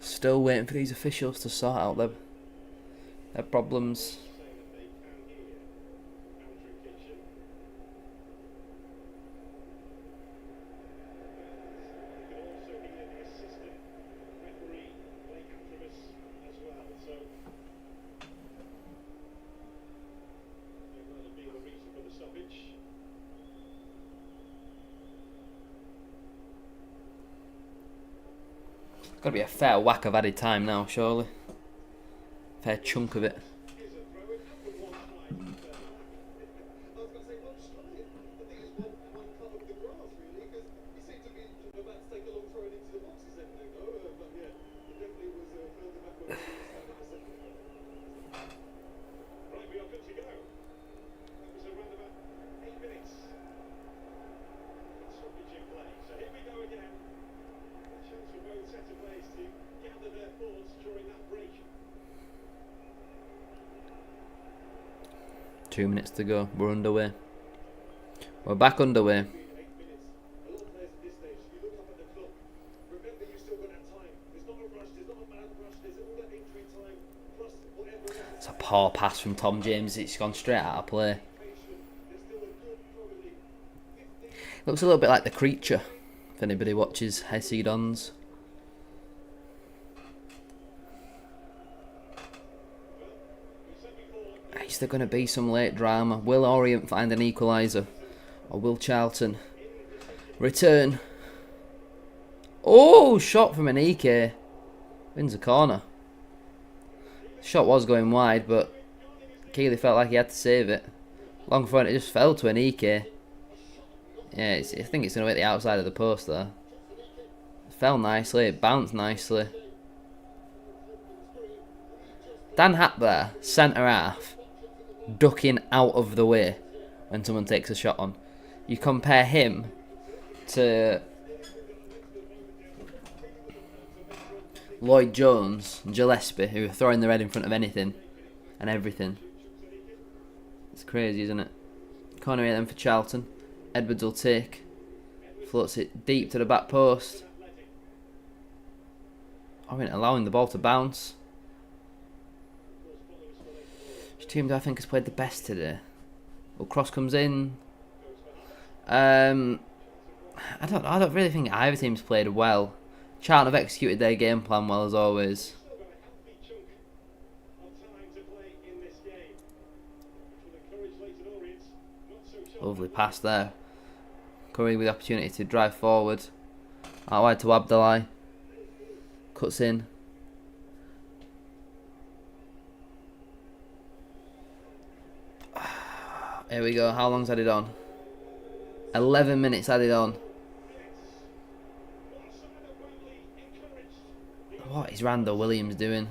Still waiting for these officials to sort out their problems. Got to be a fair whack of added time now, surely. Fair chunk of it. Two minutes to go. We're underway. We're back underway. It's a poor pass from Tom James. It's gone straight out of play. Looks a little bit like the Creature, if anybody watches Hesse Dons. Is there going to be some late drama? Will Orient find an equaliser? Or will Charlton return? Oh, shot from Anike. Wins a corner. The shot was going wide, but Keeley felt like he had to save it. Long front, it just fell to Anike. Yeah, I think it's going to hit the outside of the post there. It fell nicely, it bounced nicely. Dan Happ there, centre half, ducking out of the way when someone takes a shot on. You compare him to Lloyd Jones and Gillespie, who are throwing their head in front of anything and everything. It's crazy, isn't it? Corner here then for Charlton. Edwards will take. Floats it deep to the back post. Orient allowing the ball to bounce. Which team do I think has played the best today? Well, cross comes in. I don't really think either team's played well. Charlton have executed their game plan well as always. Lovely pass there. Curry with the opportunity to drive forward. Out wide to Abdallah. Cuts in. Here we go. How long's added on? 11 minutes added on. What is Randall Williams doing?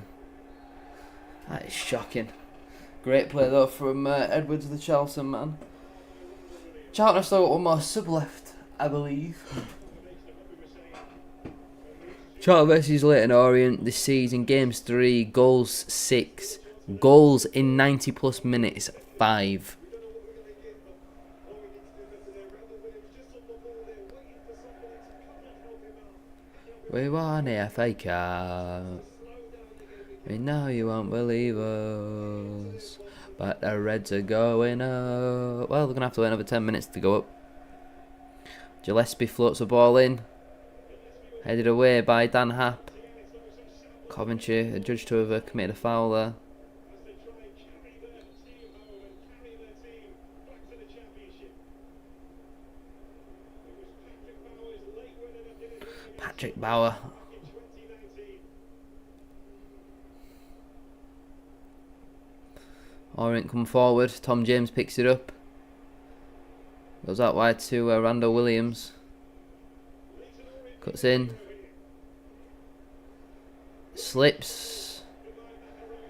That is shocking. Great play though from Edwards, the Charlton man. Charlton have still got one more sub left, I believe. Charlton versus Leyton Orient this season. Games 3, goals 6. Goals in 90 plus minutes 5. We won the FA Cup. We know you won't believe us, but the Reds are going up. Well, they're going to have to wait another 10 minutes to go up. Gillespie floats the ball in. Headed away by Dan Happ. Coventry are judged to have committed a foul there. Patrick Bauer. Orient come forward. Tom James picks it up. Goes out wide to Randall Williams. Cuts in. Slips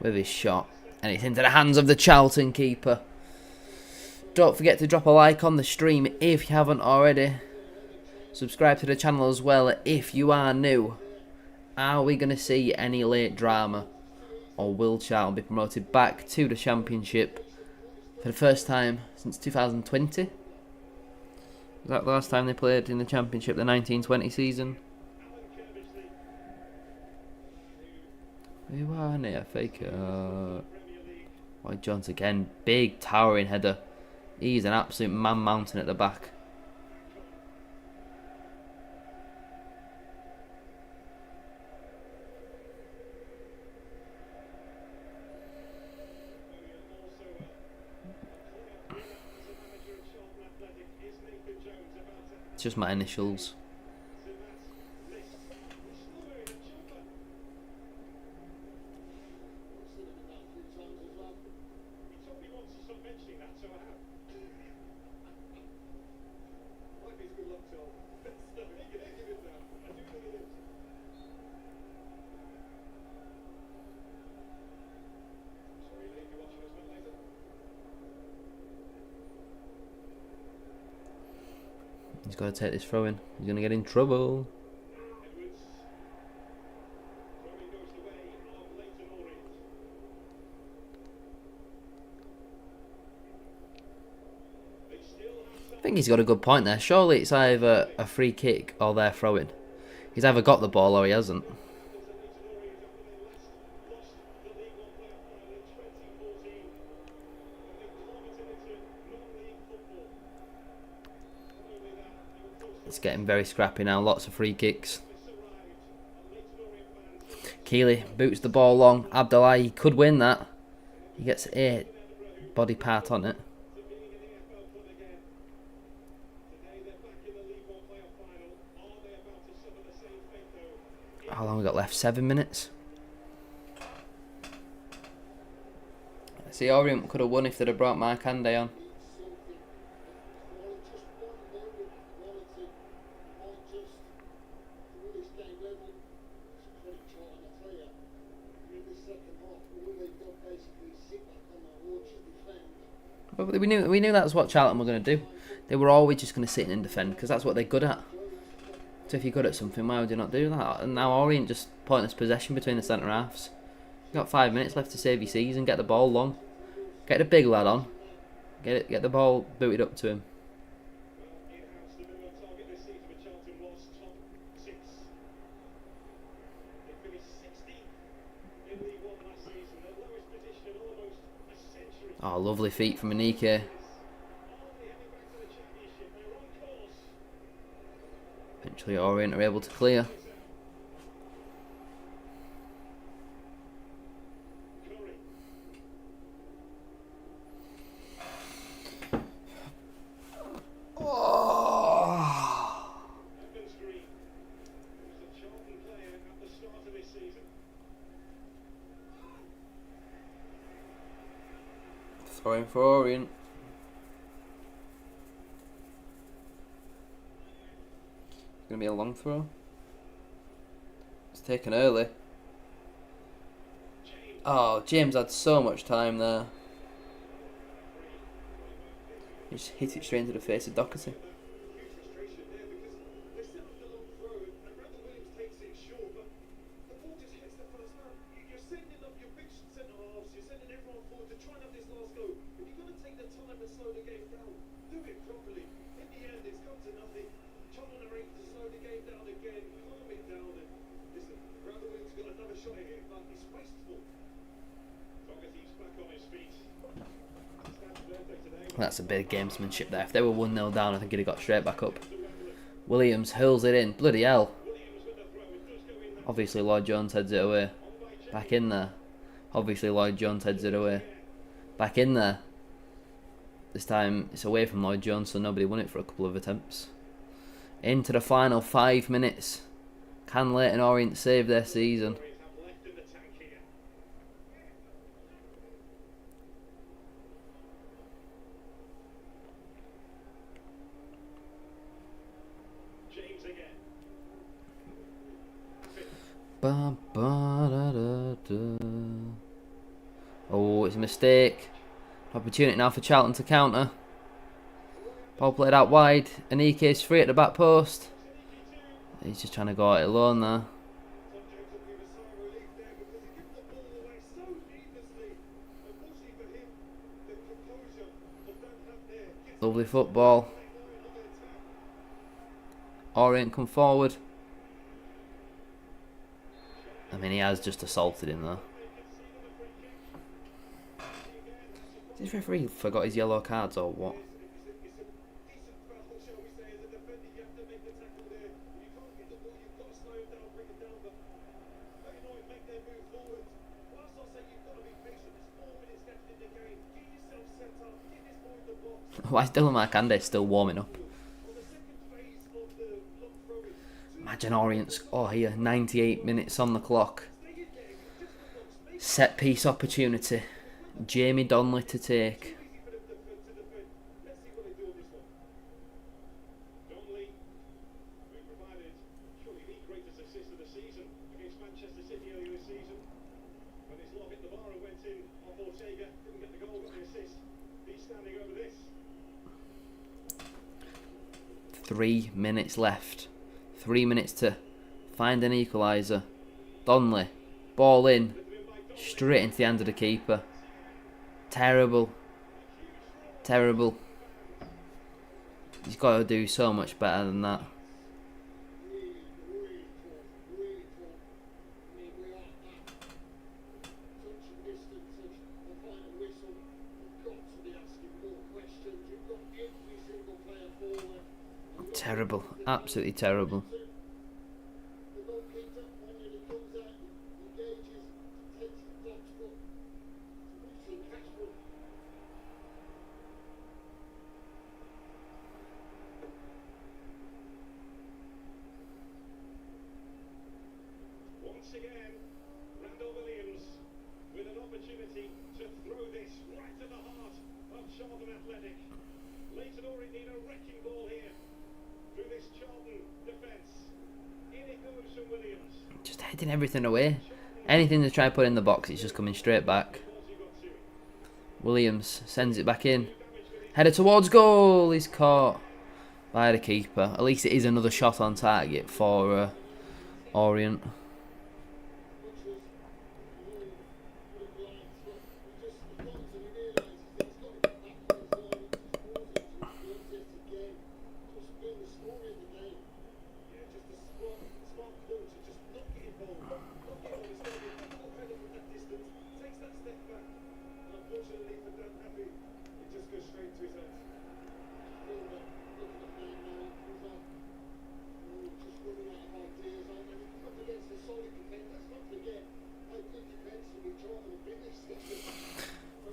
with his shot. And it's into the hands of the Charlton keeper. Don't forget to drop a like on the stream if you haven't already. Subscribe to the channel as well if you are new. Are we going to see any late drama? Or will Charlton be promoted back to the Championship for the first time since 2020? Was that the last time they played in the Championship, the 1920 season? We were near Faker. Lloyd Jones again, big towering header. He's an absolute man mountain at the back. It's just my initials. He's got to take this throw in. He's going to get in trouble. I think he's got a good point there. Surely it's either a free kick or they're throwing. He's either got the ball or he hasn't. It's getting very scrappy now. Lots of free kicks. Keeley boots the ball long. Abdullahi could win that. He gets a body part on it. How long we got left? 7 minutes. See, Orient could have won if they'd have brought Mark Anday on. But we knew that was what Charlton were going to do. They were always just going to sit in and defend because that's what they're good at. So if you're good at something, why would you not do that? And now Orient just pointless possession between the centre halves. You've got 5 minutes left to save your season. Get the ball long. Get the big lad on. Get the ball booted up to him. Oh, lovely feet from Anike. Eventually Orient are able to clear. Throwing for Orient. It's going to be a long throw. It's taken early. Oh, James had so much time there. He just hit it straight into the face of Doherty. That's a big gamesmanship there. If they were 1-0 down, I think he'd have got straight back up. Williams hurls it in. Bloody hell. Obviously Lloyd Jones heads it away. Back in there. Obviously Lloyd Jones heads it away. Back in there. This time it's away from Lloyd Jones, so nobody won it for a couple of attempts. Into the final 5 minutes. Can Leyton Orient save their season? Ba, ba, da, da, da. Oh, it's a mistake. Opportunity now for Charlton to counter. Ball played out wide. Anike's free at the back post. He's just trying to go out alone there. Lovely football. Orient come forward. I mean, he has just assaulted him there. Did the referee forgot his yellow cards or what? Why is Dylan Markande still warming up? Imagine Orient's... Oh, here, 98 minutes on the clock. Set piece opportunity. Jamie Donnelly to take. Three minutes left. 3 minutes to find an equaliser. Donnelly, ball in, straight into the hand of the keeper. Terrible. Terrible. He's got to do so much better than that. Terrible. Absolutely terrible. Once again, Randall Williams with an opportunity to throw this right to the heart of Charlton Athletic. Leyton Orient need a wrecking ball here through this Charlton defence. In it goes from Williams. Just heading everything away. Anything to try and put in the box, it's just coming straight back. Williams sends it back in. Header towards goal. He's caught by the keeper. At least it is another shot on target for Orient.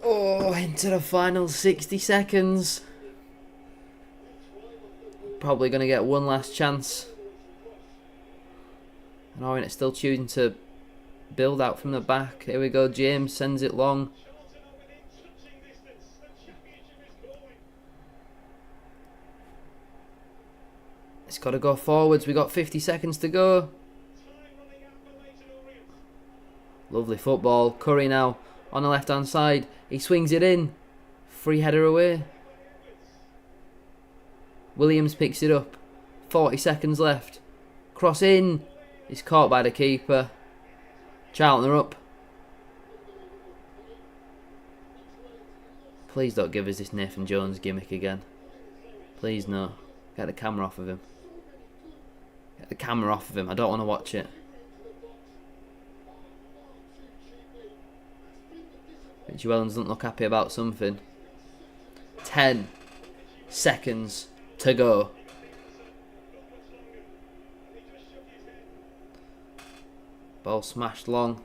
Oh, into the final 60 seconds. Probably going to get one last chance. And Orient is still choosing to build out from the back. Here we go, James sends it long. It's got to go forwards. We got 50 seconds to go. Lovely football. Curry now on the left hand side. He swings it in. Free header away. Williams picks it up. 40 seconds left. Cross in. He's caught by the keeper. Charlton are up. Please don't give us this Nathan Jones gimmick again. Please no. Get the camera off of him. Get the camera off of him. I don't want to watch it. Richie Wellens doesn't look happy about something. 10 seconds to go. Ball smashed long.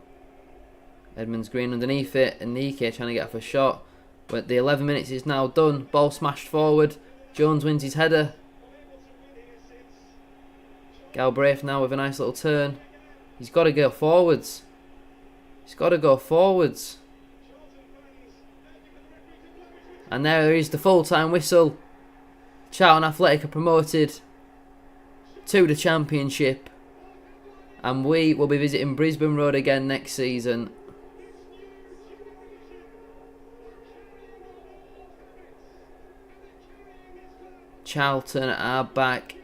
Edmonds Green underneath it. And Nike trying to get off a shot. But the 11 minutes is now done. Ball smashed forward. Jones wins his header. Galbraith now with a nice little turn. He's got to go forwards. He's got to go forwards. And there is the full-time whistle. Charlton Athletic are promoted to the Championship. And we will be visiting Brisbane Road again next season. Charlton are back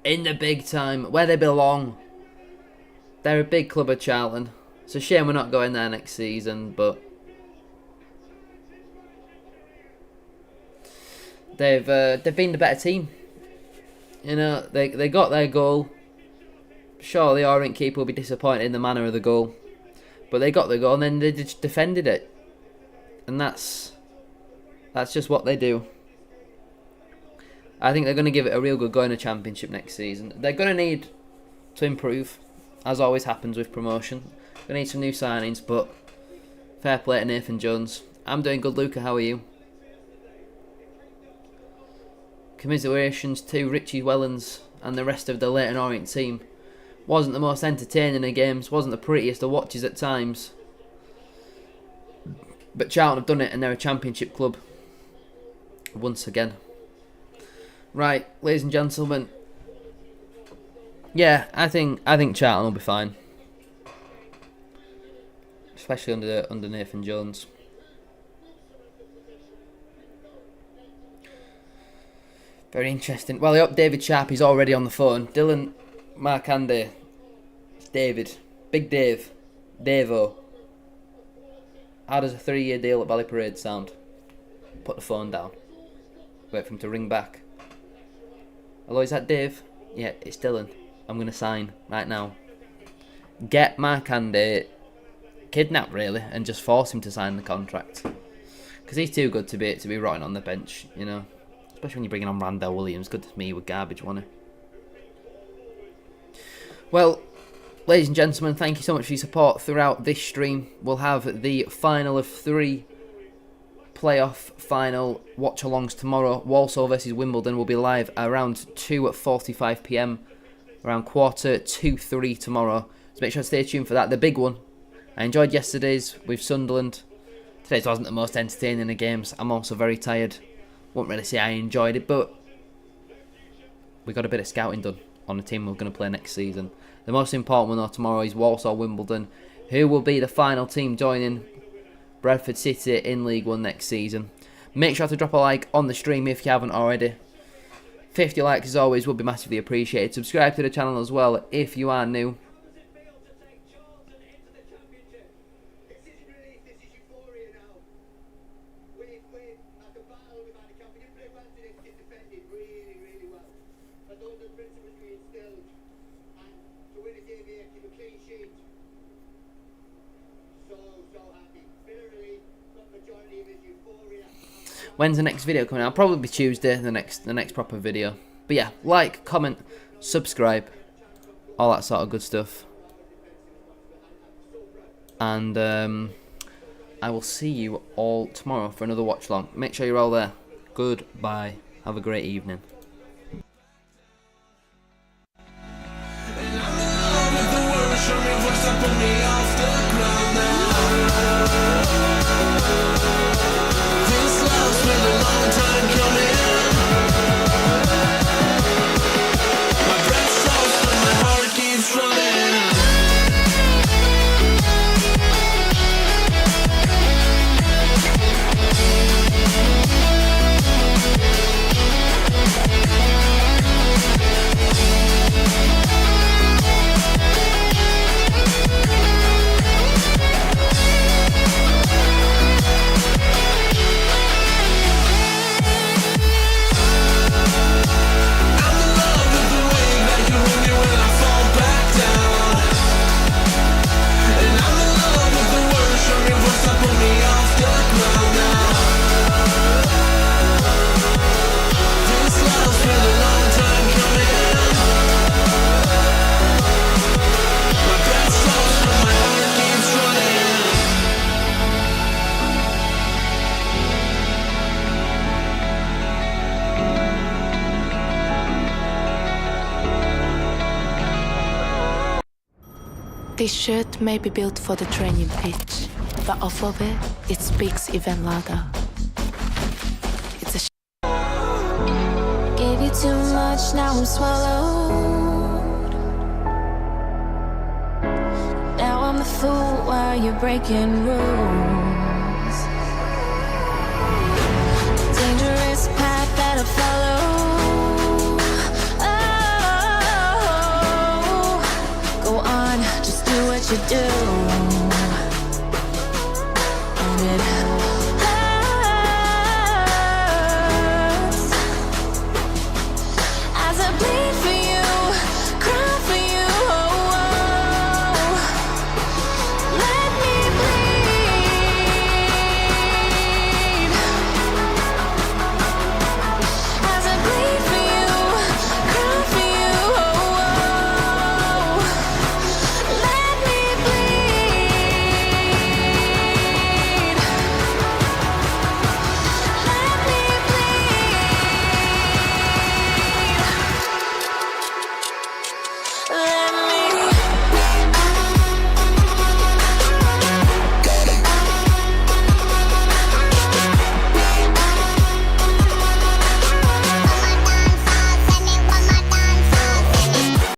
in the big time, where they belong. They're a big club at Charlton. It's a shame we're not going there next season, but they've been the better team. You know, they got their goal. Sure, the Orient keeper will be disappointed in the manner of the goal, but they got the goal and then they just defended it, and that's just what they do. I think they're going to give it a real good go in the Championship next season. They're going to need to improve, as always happens with promotion. They need some new signings, but fair play to Nathan Jones. I'm doing good, Luca. How are you? Commiserations to Richie Wellens and the rest of the Leyton Orient team. Wasn't the most entertaining of games, wasn't the prettiest of watches at times. But Charlton have done it and they're a Championship club once again. Right, ladies and gentlemen. Yeah, I think Charlton will be fine. Especially under Nathan Jones. Very interesting. Well, I hope David Sharp is already on the phone. Dylan Markande. It's David. Big Dave. Davo. How does a 3-year deal at Valley Parade sound? Put the phone down. Wait for him to ring back. Hello, is that Dave? Yeah, it's Dylan. I'm going to sign right now. Get Markande kidnapped, really, and just force him to sign the contract. Because he's too good to be rotting on the bench, you know. Especially when you're bringing on Randall Williams. Good to me with garbage, wasn't it? Well, ladies and gentlemen, thank you so much for your support throughout this stream. We'll have the final of 3 playoff final watch-alongs tomorrow. Walsall versus Wimbledon will be live around 2:45 PM. Around 2:45 tomorrow. So make sure to stay tuned for that. The big one. I enjoyed yesterday's with Sunderland. Today's wasn't the most entertaining of games. I'm also very tired. Won't really say I enjoyed it, but we got a bit of scouting done on the team we're going to play next season. The most important one though tomorrow is Walsall Wimbledon, who will be the final team joining Bradford City in League One next season. Make sure to drop a like on the stream if you haven't already. 50 likes as always would be massively appreciated. Subscribe to the channel as well if you are new. When's the next video coming out? Probably be Tuesday, the next proper video. But yeah, like, comment, subscribe, all that sort of good stuff. And I will see you all tomorrow for another watch along. Make sure you're all there. Goodbye. Have a great evening. This shirt may be built for the training pitch, but off of it, it speaks even louder. It's a Gave you too much, now I'm swallowed. the fool while you're breaking rules. Dangerous path that I follow. Oh, go on, just do what you do. And it